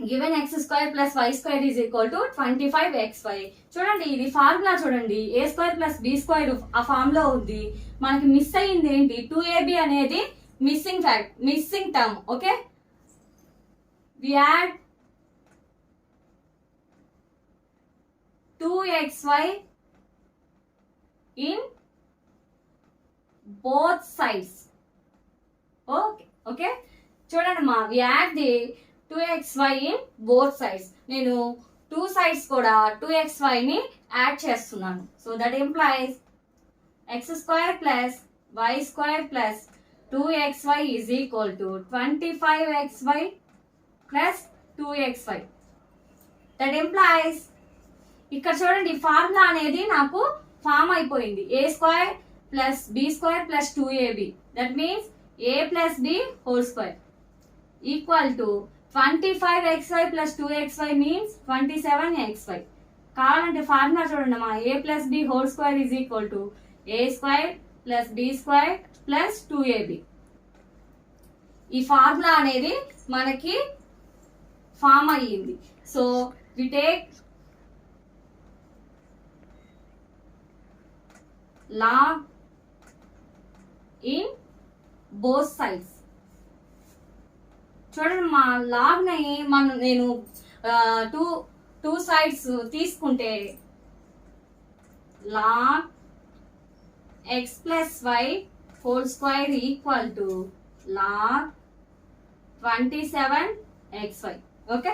[SPEAKER 1] given X square plus why square is equal to 25xy. చూడండి, ఇది ఫార్ములా చూడండి. A square plus B square ఆ ఫామ్ లో ఉంది. మనకి మిస్ అయ్యింది ఏంటి? 2ab అనేది missing term. Okay, we add 2xy in both sides. Okay చూడండి మా, we add the 2xy in both sides. నేను 2 sides కూడా 2xy ని యాడ్ చేస్తున్నాను. So that implies x square plus y square plus 2xy is equal to 25xy plus 2xy. That implies ఇక్కడ చూడండి, formula అనేది నాకు ఫామ్ అయిపోయింది. A square plus B square plus 2ab, that means a plus B whole square equal to 25xy plus 2xy means 27xy. కావాలంటే formula చూడండి అమ్మా. a plus B whole square is equal to a square plus B square plus 2ab. ఈ formula అనేది మనకి form అయ్యింది. So we take log in both sides. చూడండి మా, log ని నేను టూ సైడ్స్ తీసుకుంటే log x plus y whole square equal to log 27xy. Okay,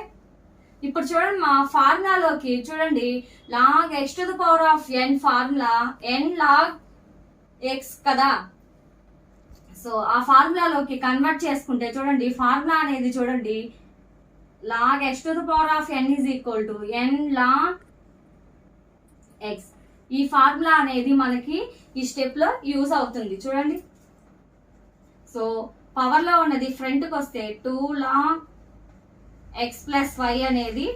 [SPEAKER 1] ఇప్పుడు చూడండి మా, ఫార్ములాలోకి చూడండి, log x to the power of n formula n log x కదా. సో ఆ ఫార్ములాలోకి కన్వర్ట్ చేసుకుంటే చూడండి, ఫార్ములా అనేది చూడండి, log x to the power of n is equal to n log x. ఈ ఫార్ములా అనేది మనకి ఈ స్టెప్ లో యూజ్ అవుతుంది. చూడండి, సో పవర్ లో ఉన్నది ఫ్రంట్ కి వస్తే 2 log x ప్లస్ వై అనేది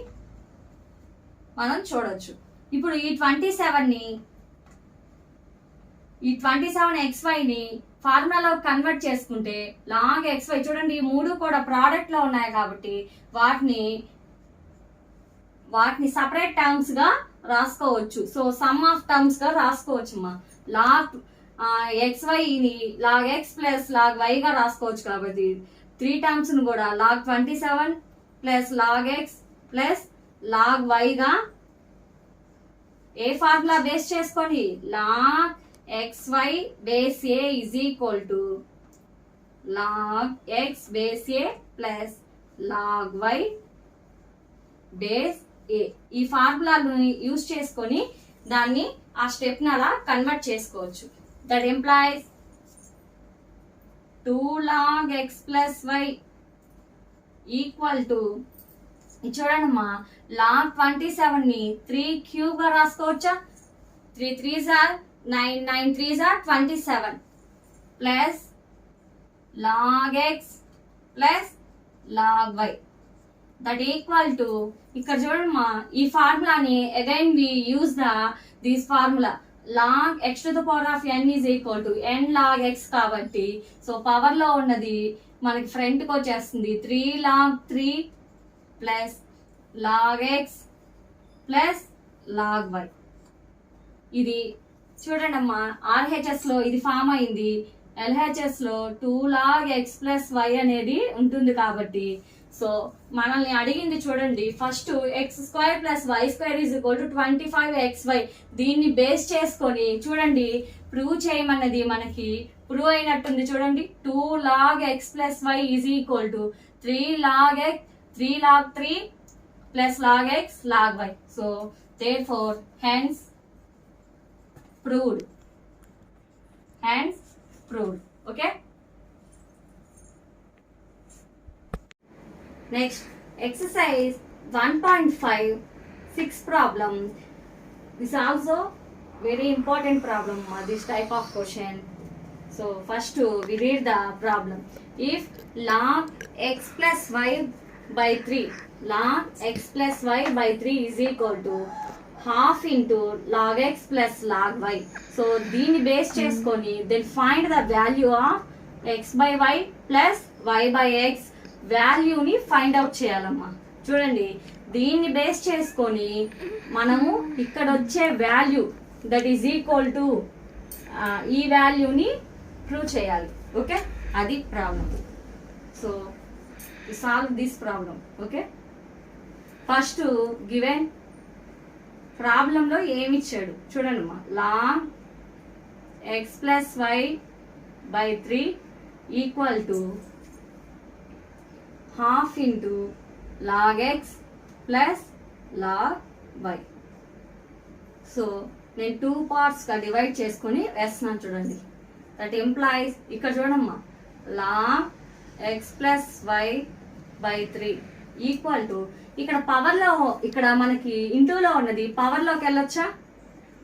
[SPEAKER 1] మనం చూడొచ్చు. ఇప్పుడు ఈ 27xy ని ఫార్ములాలో కన్వర్ట్ చేసుకుంటే log xy చూడండి, ఈ మూడు కూడా ప్రోడక్ట్ లో ఉన్నాయి కాబట్టి వాటిని సపరేట్ టర్మ్స్ గా రాసుకోవచ్చు. సో సమ్ ఆఫ్ టర్మ్స్ గా రాసుకోవచ్చు మా. log xy ని log x plus log y గా రాసుకోవచ్చు కాబట్టి 3 టర్మ్స్ ను కూడా log 27 plus log x plus log y గా ఏ ఫార్ములా బేస్ చేసుకోండి, log xy base a is equal to log x base a plus log y base a. ఈ ఫార్ములాను use చేసుకొని దాన్ని ఆ స్టెప్ ని అలా కన్వర్ట్ చేసుకోవచ్చు. That implies 2 log x plus y equal to, చూడండి అమ్మా, log 27 ని 3 క్యూబ్ గా రాసుకోవచ్చా? 3 3s are 9, 9 3s are 27 plus log x plus log y that equal to, ఇక్కడ చూడండి మా, ఈ ఫార్ములాని again we use this formula. log x to the power of n is equal to n log x కాబట్టి, so power లో ఉన్నది మనకి ఫ్రంట్కి వచ్చేస్తుంది 3 log 3 plus log x plus log y. ఇది చూడండి అమ్మా, ఆర్హెచ్ఎస్లో ఇది ఫామ్ అయింది, ఎల్హెచ్ఎస్లో 2 log x ప్లస్ y అనేది ఉంటుంది కాబట్టి సో మనల్ని అడిగింది చూడండి, first X square plus why square is equal to 25xy. దీన్ని బేస్ చేసుకొని చూడండి ప్రూవ్ చేయమన్నది, మనకి ప్రూవ్ అయినట్టుంది చూడండి. 2 log x plus Y is equal to 3 log 3 plus log x log y. So therefore hence proved. Okay. Next, exercise 1.5, 6 problem. This also very important problem, this type of question. So first we read the problem. If log x plus y by 3, log x plus y by 3 is equal to half into log x plus log y. So దీన్ని base చేసుకొని then find the value of x by y plus y by x వాల్యూని find out చేయాలమ్మా. చూడండి దీన్ని base చేసుకొని మనము ఇక్కడ వచ్చే value that is equal to ఈ వాల్యూని ప్రూవ్ చేయాలి. ఓకే, అది problem. So solve this problem. Okay, first given ప్రాబ్లంలో ఏమి ఇచ్చాడు చూడండి అమ్మా. Log X plus why by 3 equal to half into log x plus log y. So నేను 2 పార్ట్స్గా డివైడ్ చేసుకొని వేస్తున్నాను చూడండి. దట్ ఎంప్లాయిస్ ఇక్కడ చూడమ్మా, log x plus y by 3 equal to ఇక్కడ పవర్లో, ఇక్కడ మనకి ఇంటూలో ఉన్నది పవర్లోకి వెళ్ళొచ్చా,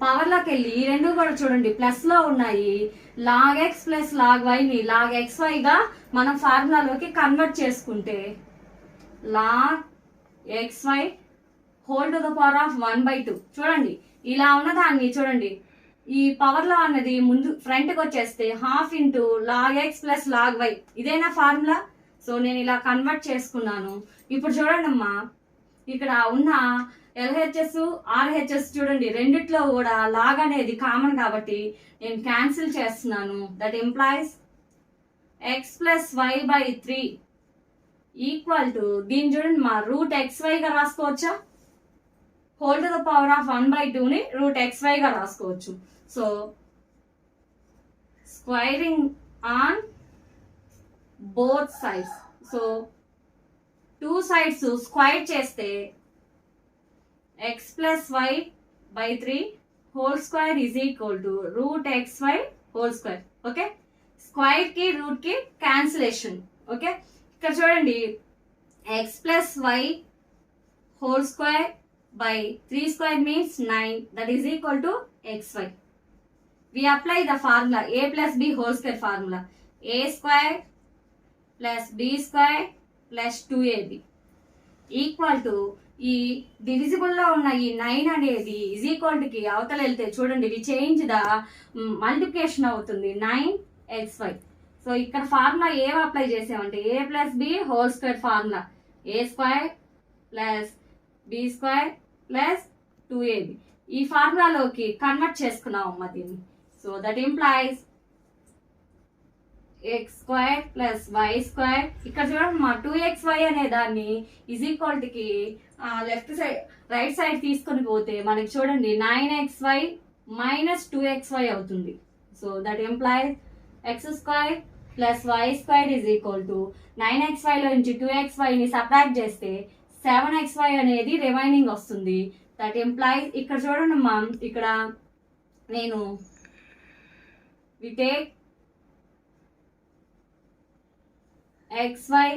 [SPEAKER 1] పవర్లోకి వెళ్ళి ఈ రెండు కూడా చూడండి ప్లస్లో ఉన్నాయి. log x plus log yని log xyగా మనం ఫార్ములాలోకి కన్వర్ట్ చేసుకుంటే log xy whole to the power of 1/2. చూడండి ఇలా ఉన్నదాన్ని చూడండి ఈ పవర్లో అన్నది ముందు ఫ్రంట్కి వచ్చేస్తే half into log x plus log y. ఇదేనా ఫార్ములా? సో నేను ఇలా కన్వర్ట్ చేసుకున్నాను. ఇప్పుడు చూడండి అమ్మా, ఇక్కడ ఉన్న ఎల్హెచ్ఎస్ ఆర్హెచ్ఎస్ చూడండి రెండిట్లో కూడా లాగ్ అనేది కామన్ కాబట్టి నేను క్యాన్సిల్ చేస్తున్నాను. That implies x plus why by 3 equal to దీన్ని చూడండి మా రూట్ XYగా రాసుకోవచ్చా, whole to the power of 1/2ని రూట్ XYగా రాసుకోవచ్చు. So squaring on both sides. So 2 sides square చేస్తే x plus y by 3 whole square is equal to root xy whole square. Okay, square కి రూట్ కి cancellation. Okay, ఇక్కడ చూడండి x plus y whole square by 3 square means 9, that is equal to xy. We apply the formula a plus b whole square formula. A square plus b square plus 2ab equal to ఈ divisible లో ఉన్న ఈ 9 అనేది is equal to కి అవతల వెళ్తే చూడండి వి change the multiplication అవుతుంది 9xy. సో ఇక్కడ ఫార్ములా ఏం అప్లై చేసామంటే a plus B whole square formula, a స్క్వేర్ plus B square plus 2ab ఈ ఫార్ములాలోకి కన్వర్ట్ చేసుకున్నాం అమ్మ దీన్ని. So that implies x square plus why square, ఇక్కడ చూడండి మా 2xy అనే దాన్ని ఈజ్ ఈక్వల్ కి లెఫ్ట్ సైడ్ రైట్ సైడ్ తీసుకొని పోతే మనకి చూడండి 9xy మైనస్ 2xy అవుతుంది. So that implies X square plus why square is equal to 9xy లో నుంచి 2xyని సబ్ట్రాక్ట్ చేస్తే 7xy అనేది రిమైనింగ్ వస్తుంది. దట్ ఎంప్లాయిస్ ఇక్కడ చూడండి అమ్మా, ఇక్కడ నేను we take xy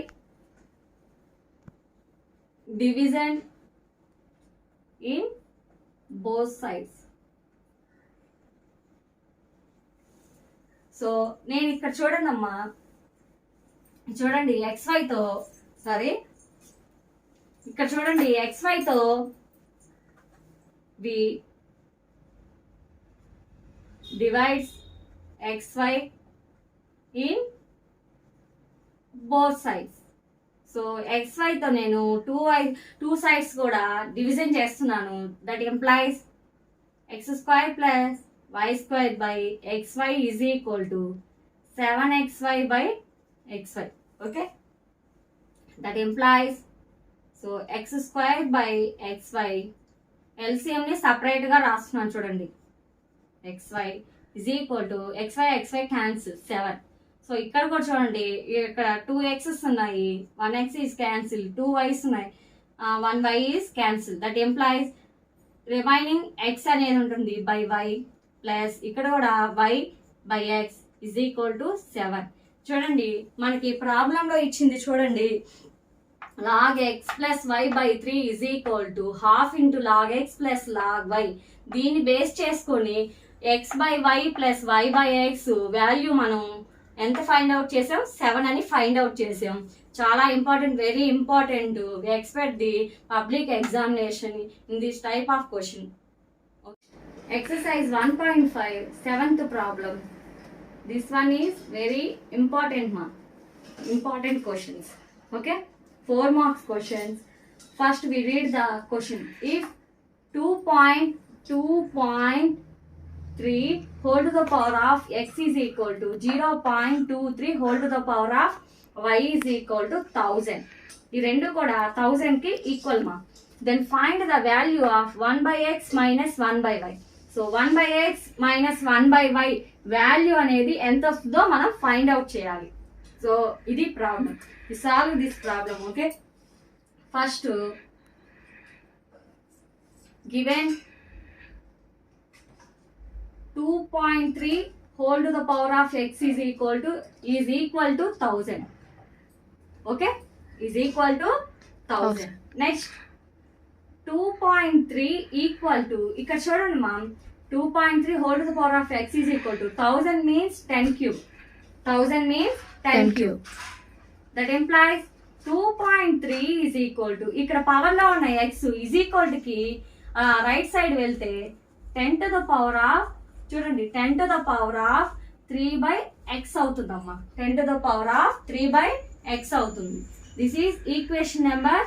[SPEAKER 1] division in both sides. సో నేను ఇక్కడ చూడండి అమ్మా, చూడండి xyతో సారీ ఇక్కడ చూడండి xyతో we divides xy in both sides. So xyతో నేను టూ సైడ్స్ కూడా డివిజన్ చేస్తున్నాను. That implies x² plus y² by xy is equal to 7xy by xy. Okay, that implies so x² by xy ఎల్సిఎంని సపరేట్గా రాస్తున్నాను చూడండి. xy is equal to xy cancel 7. So ఇక్కడ కూడా చూడండి, ఇక్కడ 2x's ఉన్నాయి, 1x ఈజ్ క్యాన్సిల్, 2y's ఉన్నాయి, 1y is cancel. That employees remaining x అనేది ఉంటుంది బై y ప్లస్ ఇక్కడ కూడా y by x is equal to 7. చూడండి మనకి ప్రాబ్లంలో ఇచ్చింది చూడండి, log x plus y by 3 is equal to half into log x plus log y. దీన్ని బేస్ చేసుకొని x by y plus y by x value మనం ఎంత ఫైండ్ అవుట్ చేసాం, 7 అని ఫైండ్ అవుట్ చేసాం. చాలా important, very important. We expect the public examination in this type of question. Exercise 1.5 7th problem. This one is very important important questions. Okay, 4 marks questions. First we read the question. If 2.2.3 whole to the power of x is equal to 0.23 whole to the power of y is equal to 1000. ఈ రెండు కూడా 1000 కి equal మా. Then find the value of 1 by x minus 1 by y. సో 1 by x minus 1 by y value అనేది ఎంత వస్తుందో మనం ఫైండ్ అవుట్ చేయాలి. సో ఇది ప్రాబ్లం. Solve this problem. Okay, first given 2.3 whole to the power of x is equal to 1000. Okay, is equal to 1000. Next 2.3 equal to ఇక్కడ చూడండి మా, 2.3 whole to the power of x is equal to 1000 means 10 cube. 1000 means 10 cube. That implies 2.3 is equal to ఇక్కడ power లో ఉన్న x is equal to కి right side వెళ్తే 10 to the power of చూడండి 10 to the power of 3 by x అవుతుందమ్మా. 10 to the power of 3 by x అవుతుంది. This is equation number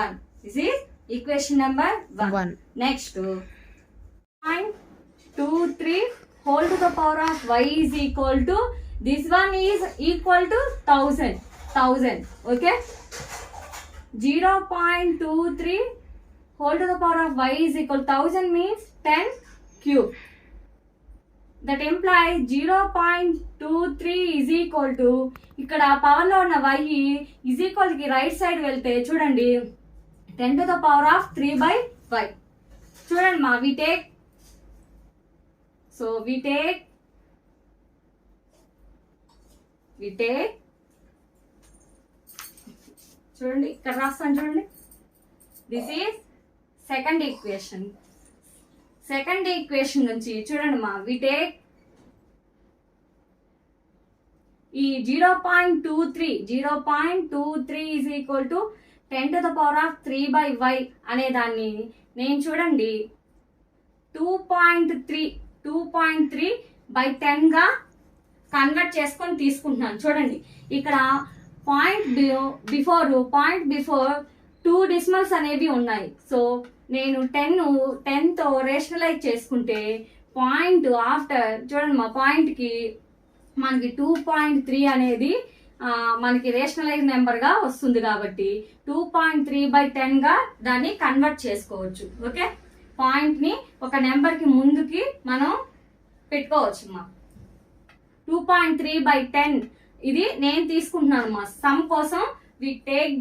[SPEAKER 1] 1. This is equation number 1. Next 0.23 whole to the power of y is equal to, this one is equal to 1000. Okay, 0.23 whole to the power of y is equal to 1000 means 10 cube. That implies 0.23 is equal to ఇక్కడ power లో ఉన్న y is equal కి right side వెళ్తే చూడండి 10 to the power of 3 by y. చూడండి మా, we take చూడండి ఇక్కడ రాస్తాను చూడండి. This is second equation. Second equation నుంచి చూడండి మా, వి టేక్ ఈ 0.23 is equal to 10 to the power of 3 by y అనే దాన్ని నేను చూడండి 2.3 by 10 గా కన్వర్ట్ చేసుకొని తీసుకుంటున్నాను. చూడండి ఇక్కడ పాయింట్ బిఫోర్ 2 decimals అనేవి ఉన్నాయి. సో నేను 10తో రేషనలైజ్ చేసుకుంటే పాయింట్ ఆఫ్టర్ చూడండి మా, పాయింట్ కి మనకి 2.3 అనేది మనకి రేషనలైజ్ నెంబర్ గా వస్తుంది కాబట్టి 2.3 by 10 గా దాన్ని కన్వర్ట్ చేసుకోవచ్చు. ఓకే, పాయింట్ ని ఒక నెంబర్ కి ముందుకి మనం పెట్టుకోవచ్చు మా. 2.3 by 10 ఇది నేను తీసుకుంటున్నాను మా సమ్ కోసం. We take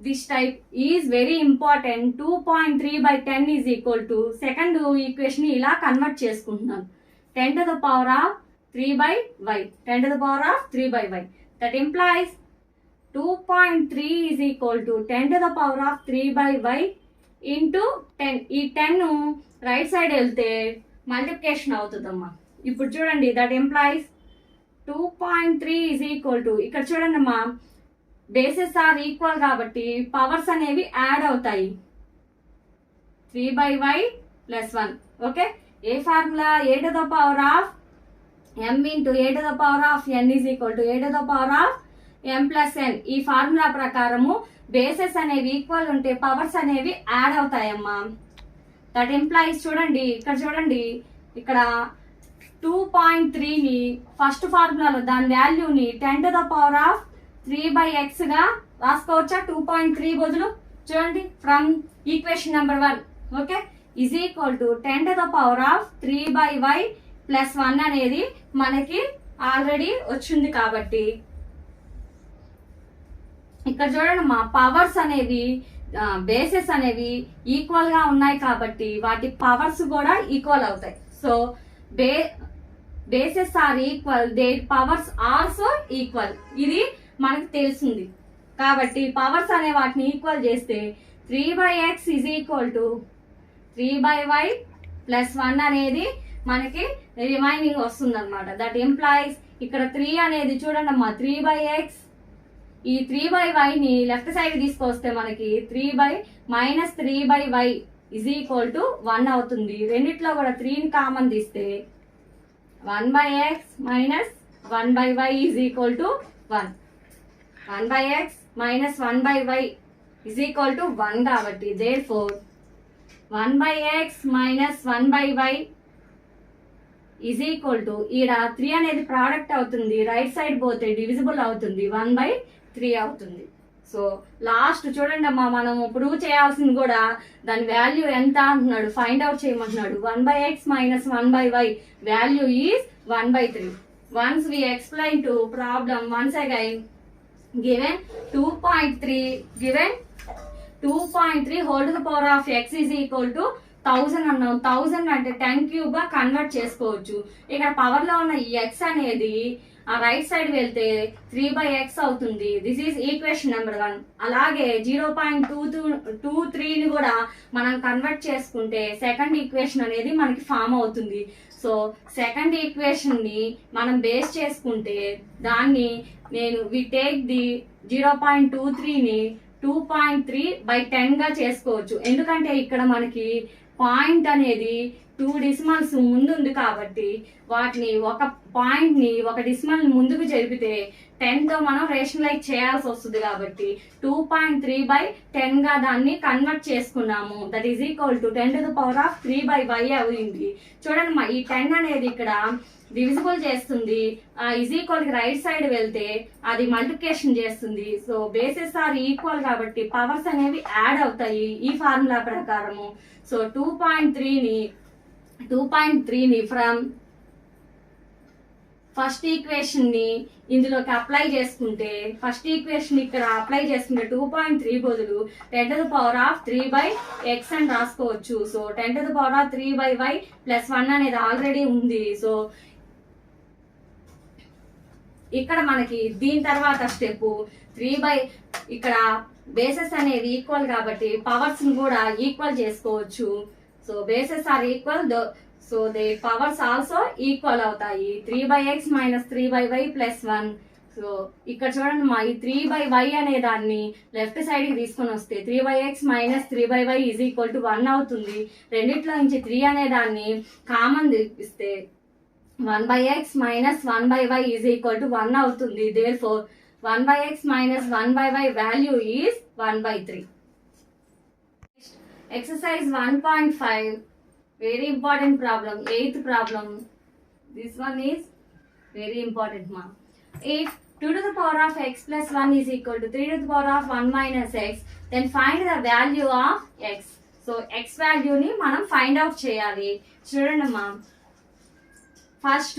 [SPEAKER 1] this type is very important. 2.3 by 10 is equal to second equation ఇలా కన్వర్ట్ చేసుకుంటున్నాను. 10 to the power of 3 by y. 10 to the power of 3 by y. That implies 2.3 is equal to 10 to the power of 3 by y into 10. ఈ 10 right side వెళ్తే multiplication అవుతుందమ్మా. ఇప్పుడు చూడండి, that employees 2.3 is equal to ఇక్కడ చూడండి అమ్మా, bases are equal కాబట్టి powers అనేవి యాడ్ అవుతాయి. 3 by y plus 1. Okay, A formula, a to the power of m into a to the power of n is equal to a to the power of m+n. ఈ formula ప్రకారము bases అనేవి equal ఉంటే powers అనేవి add అవుతాయమ్మా. That employees చూడండి ఇక్కడ 2.3ని first ఫార్ములాలో దాని వాల్యూని 10⁻³ గా రాసుకోవచ్చా? 2.3 బదులు చూడండి from equation number 1. Okay, is equal to 10⁻³ plus 1 అనేది మనకి ఆల్రెడీ వచ్చింది కాబట్టి ఇక్కడ చూడండి మా పవర్స్ అనేవి బేసెస్ అనేవి ఈక్వల్ గా ఉన్నాయి కాబట్టి వాటి పవర్స్ కూడా ఈక్వల్ అవుతాయి. So bases are equal, their powers also equal. ఇది మనకు తెలిసింది కాబట్టి పవర్స్ అనే వాటిని ఈక్వల్ చేస్తే 3/x is equal to 3/y plus 1 అనేది మనకి రిమైనింగ్ వస్తుంది అనమాట. దట్ ఎంప్లాయిస్ ఇక్కడ 3 అనేది చూడండి అమ్మా 3/x, ఈ 3/y ని లెఫ్ట్ సైడ్ తీసుకొస్తే మనకి 3/-3/y ఈజ్ ఈక్వల్ టు 1 అవుతుంది. రెండిట్లో కూడా 3ని కామన్ తీస్తే 1/x minus 1/y is equal to 1. 1/x minus 1/y is equal to 1 కాబట్టి therefore 1/x minus 1/y is equal to ఈడ 3 అనేది ప్రోడక్ట్ అవుతుంది, రైట్ సైడ్ పోతే డివిజిబుల్ అవుతుంది, 1/3 అవుతుంది. సో లాస్ట్ చూడండి అమ్మా, మనం ప్రూవ్ చేయాల్సింది కూడా దాని వాల్యూ ఎంత అంటున్నాడు, ఫైండ్ అవుట్ చేయమంటున్నాడు. 1/x minus 1/y value is 1/3. Once we explain to problem once again, given 2.3 whole to the power of x is equal to 1000 అన్నాం. 1000 అంటే 10³ గా కన్వర్ట్ చేసుకోవచ్చు. ఇక్కడ పవర్ లో ఉన్న ఈ x అనేది ఆ రైట్ సైడ్ వెళ్తే 3/x అవుతుంది. This is equation number 1. అలాగే 0.23ని కూడా మనం కన్వర్ట్ చేసుకుంటే సెకండ్ ఈక్వేషన్ అనేది మనకి ఫామ్ అవుతుంది. సో సెకండ్ ఈక్వేషన్ ని మనం బేస్ చేసుకుంటే దాన్ని వి టేక్ ది 0.23ని 2.3/10 గా చేసుకోవచ్చు. ఎందుకంటే ఇక్కడ మనకి పాయింట్ అనేది 2 డెసిమల్స్ ముందుంది కాబట్టి వాటిని ఒక పాయింట్ ని ఒక డెసిమల్ ముందుకు జరిపితే 10 తో మనం రేషనలైజ్ చేయాల్సి వస్తుంది కాబట్టి 2.3/10 గా దాన్ని కన్వర్ట్ చేసుకున్నాము. దట్ ఈజ్ ఈక్వల్ టు 10⁻³ అయింది. చూడండి మా ఈ 10 అనేది ఇక్కడ డివిజిబుల్ చేస్తుంది, ఈజ్ ఈక్వల్ కి రైట్ సైడ్ వెళ్తే అది మల్టిప్లికేషన్ చేస్తుంది. సో బేసెస్ ఆర్ ఈక్వల్ కాబట్టి పవర్స్ అనేవి యాడ్ అవుతాయి ఈ ఫార్ములా ప్రకారము. సో 2.3ని ఫ్రమ్ ఫస్ట్ ఈక్వేషన్ ని ఇందులోకి అప్లై చేసుకుంటే, ఫస్ట్ ఈక్వేషన్ ఇక్కడ అప్లై చేసుకుంటే 2.3 బదులు 10⁻³ అని రాసుకోవచ్చు. సో 10⁻³ ప్లస్ 1 అనేది ఆల్రెడీ ఉంది. సో ఇక్కడ మనకి దీని తర్వాత స్టెప్ 3 ఇక్కడ బేసెస్ అనేది ఈక్వల్ కాబట్టి పవర్స్ ని కూడా ఈక్వల్ చేసుకోవచ్చు. So bases are equal, so they powers also equal అవుతాయి. 3/x minus 3/y plus 1. So ఇక్కడ చూడండి మా ఈ 3/y అనే దాన్ని లెఫ్ట్ సైడ్ కి తీసుకొని వస్తే 3/x minus 3/y is equal to 1 అవుతుంది. రెండిట్లో నుంచి 3 అనే దాన్ని కామన్ తీపిస్తే 1/x minus 1/y is equal to 1 అవుతుంది. Therefore 1/x minus 1/y value is 1/3. Exercise 1.5, very important problem, 8th problem. This one is very important ma. If 2 to the power of x plus 1 is equal to 3 to the power of 1 minus x, then find the value of x. So x value ni manam find out cheyali. Chudandi ma, first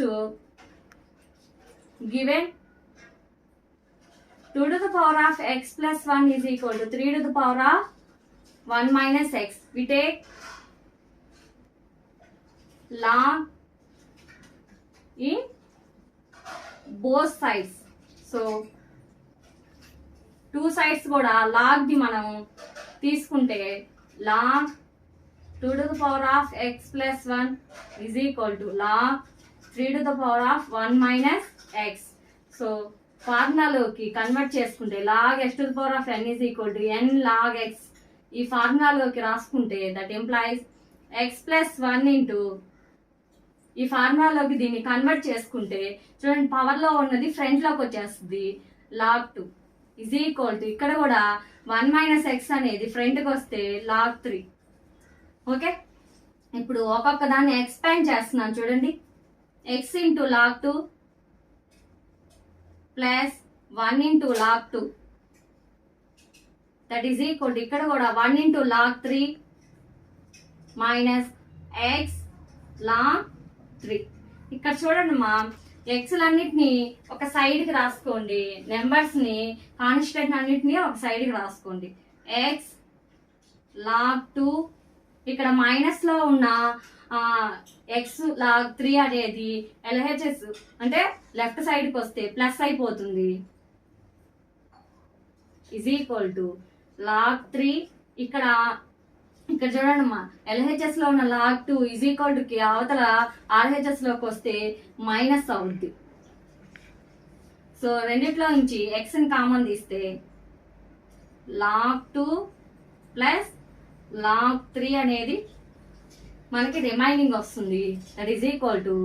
[SPEAKER 1] given 2 to the power of x plus 1 is equal to 3 to the power of 1 minus x. We take log in both sides. So 2 sides కూడా log the మనం తీసుకుంటే log 2 to the power of x plus 1 is equal to log 3 to the power of 1 minus x. So ఫార్ములాలోకి convert చేసుకుంటే log x to the power of n is equal to n log x. ఈ ఫార్ములాలోకి రాసుకుంటే that employees x plus 1 into ఈ ఫార్ములాలోకి దీన్ని convert చేసుకుంటే చూడండి power లో ఉన్నది front లోకి వచ్చేస్తుంది, log 2 is equal to ఇక్కడ కూడా 1 minus x అనేది ఫ్రంట్కి వస్తే log 3. ఓకే, ఇప్పుడు ఒక్కొక్క దాన్ని ఎక్స్పాండ్ చేస్తున్నాను చూడండి. x into log 2 plus 1 into log 2 that is equal to ఇక్కడ కూడా 1 into log 3 minus x log 3. ఇక్కడ చూడండి మా ఎక్స్లన్నిటిని ఒక సైడ్కి రాసుకోండి, నెంబర్స్ని కాన్స్టెంట్ అన్నిటిని ఒక సైడ్కి రాసుకోండి. x log 2 ఇక్కడ మైనస్ లో ఉన్న x log 3 అనేది LHS అంటే లెఫ్ట్ సైడ్కి వస్తే ప్లస్ అయిపోతుంది, ఈజ్ ఈక్వల్ టు log 3. ఇక్కడ చూడండి అమ్మా, LHS లో ఉన్న log 2 ఈజ్ ఈక్వల్ టు కి అవతల RHS లోకి వస్తే మైనస్ అవుద్ది. సో రెండిట్లో నుంచి x ని కామన్ తీస్తే log 2 ప్లస్ log 3 అనేది మనకి రిమైనింగ్ వస్తుంది. That is equal to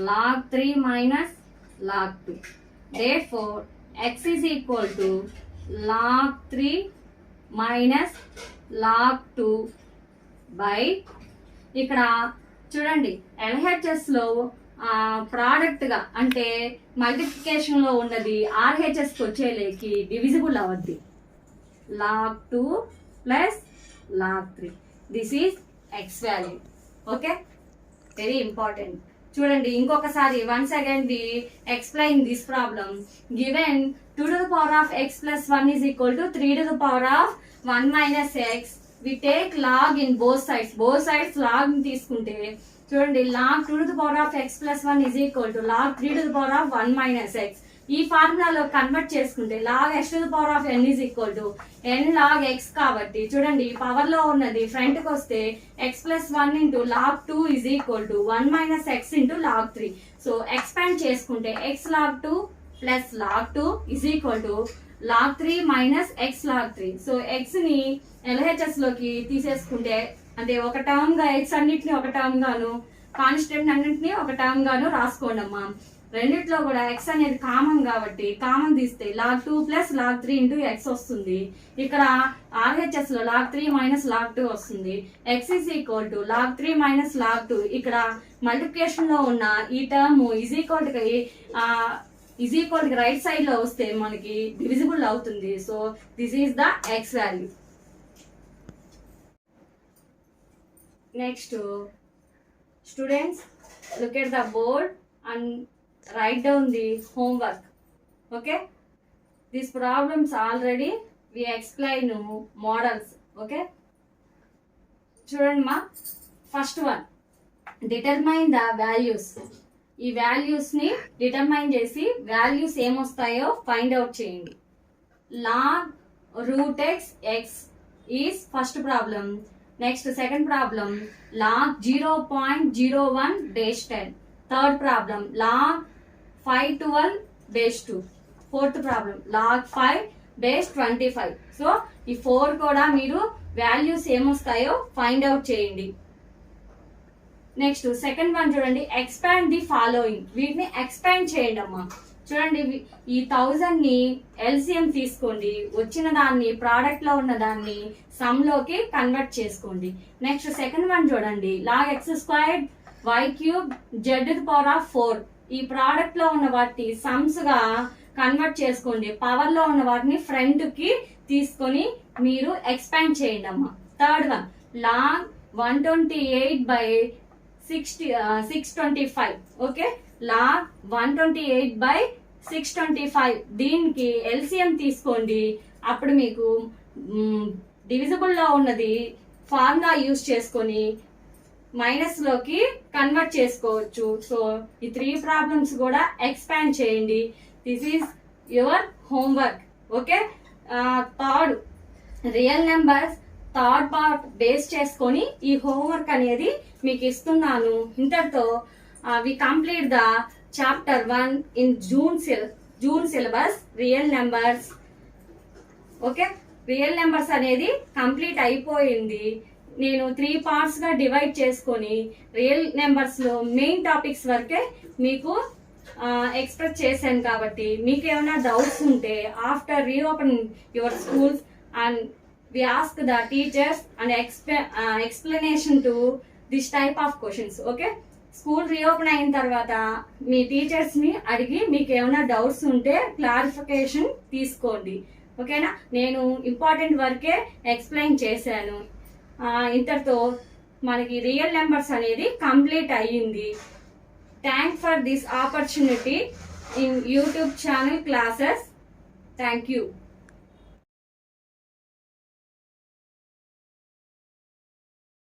[SPEAKER 1] log 3 minus log 2. therefore x is equal to log 3 minus log 2 by ఇక్కడ చూడండి LHS లో ప్రోడక్ట్ గా అంటే మల్టిప్లికేషన్ లో ఉన్నది RHS కి వచ్చేలేకి డివిజిబుల్ అవద్ది. log 2 plus log 3. This is x value. Okay, very important. చూడండి ఇంకొకసారి once again we explain this problem. Given 2 to the power of x plus 1 is equal to 3 to the power of 1 minus x. we take log in both sides log ని తీసుకుంటే చూడండి log 2 to the power of x plus 1 is equal to log 3 to the power of 1 minus x. ఈ ఫార్ములాలో convert చేసుకుంటే log x to the power of n is equal to n log x కాబట్టి చూడండి ఈ power లో ఉన్నది front కి వస్తే x plus 1 into log 2 is equal to 1 minus x into log 3. So expand చేసుకుంటే x log 2 plus log 2 is equal to log 3 minus x log 3. So x ని LHS లోకి తీసేసుకుంటే అంటే ఒక టర్మ్ గా x అన్నిటిని ఒక టర్మ్ గాను కాన్స్టెంట్ అన్నిటిని ఒక టర్మ్ గాను రాసుకోండి అమ్మా. రెండిట్లో కూడా x అనేది కామన్ కాబట్టి కామన్ తీస్తే log 2 plus log 3 into x వస్తుంది. ఇక్కడ RHS లో log 3 మైనస్ log 2 వస్తుంది. x is equal to log 3 minus log 2. ఇక్కడ మల్టిప్లికేషన్ లో ఉన్న ఈ టర్మ్ ఈజ్ ఈక్వల్ కి రైట్ సైడ్ లో వస్తే మనకి డివిజిబుల్ అవుతుంది. So this is the x value. Next students look at the board and write down the homework. Okay, these problems already we explain models. Okay, చూడండి మా first one determine the values. ఈ values ని determine చేసి values ఏమొస్తాయో find out చేయండి. log root x is first problem. Next second problem log 0.01 base 10. Third problem log 512 base 2. Fourth problem log 5 base 25. So ఈ 4 కూడా మీరు values ఏమొస్తాయో find out చేయండి. Next second one చూడండి expand the following. వీటిని expand చేయండి అమ్మా. చూడండి ఈ 1000 ని LCM తీసుకోండి, వచ్చిన దాన్ని ప్రోడక్ట్ లో ఉన్న దాన్ని సమ్ లోకి కన్వర్ట్ చేసుకోండి. నెక్స్ట్ సెకండ్ వన్ చూడండి log x స్క్వైర్డ్ y cube z to the power of 4. ఈ ప్రోడక్ట్ లో ఉన్న వాటిని సమ్స్ గా కన్వర్ట్ చేసుకోండి. పవర్ లో ఉన్న వాటిని ఫ్రంట్ కి తీసుకొని మీరు ఎక్స్పాండ్ చేయండి అమ్మా. Third one log 128/625. Okay, log 128/625 దీనికి LCM తీసుకోండి. అప్పుడు మీకు డివిజిబుల్ లో ఉన్నది ఫార్ములా యూజ్ చేసుకొని మైనస్ లోకి కన్వర్ట్ చేసుకోవచ్చు. సో ఈ 3 ప్రాబ్లమ్స్ కూడా ఎక్స్పాండ్ చేయండి. This is your homework. Okay, third real numbers third part base చేసుకొని ఈ హోంవర్క్ అనేది మీకు ఇస్తున్నాను. ఇంతటితో we complete the chapter 1 in June syllabus real numbers. Okay, real numbers అనేది కంప్లీట్ అయిపోయింది. నేను 3 పార్ట్స్ గా డివైడ్ చేసుకొని రియల్ నెంబర్స్ లో మెయిన్ టాపిక్స్ వరకే మీకు ఎక్స్ప్రెస్ చేశాను కాబట్టి మీకు ఏమైనా డౌట్స్ ఉంటే after reopen your schools and we ask the teachers and explanation to this type of questions. Okay, school reopen అయిన తర్వాత మీ టీచర్స్ ని అడిగి మీకు ఏమైనా డౌట్స్ ఉంటే క్లారిఫికేషన్ తీసుకోండి. ఓకేనా, నేను ఇంపార్టెంట్ వర్కే ఎక్స్ప్లెయిన్ చేశాను. ఇంతటితో మనకి రియల్ నెంబర్స్ అనేది కంప్లీట్ అయ్యింది. Thank for this opportunity in YouTube channel classes. Thank you.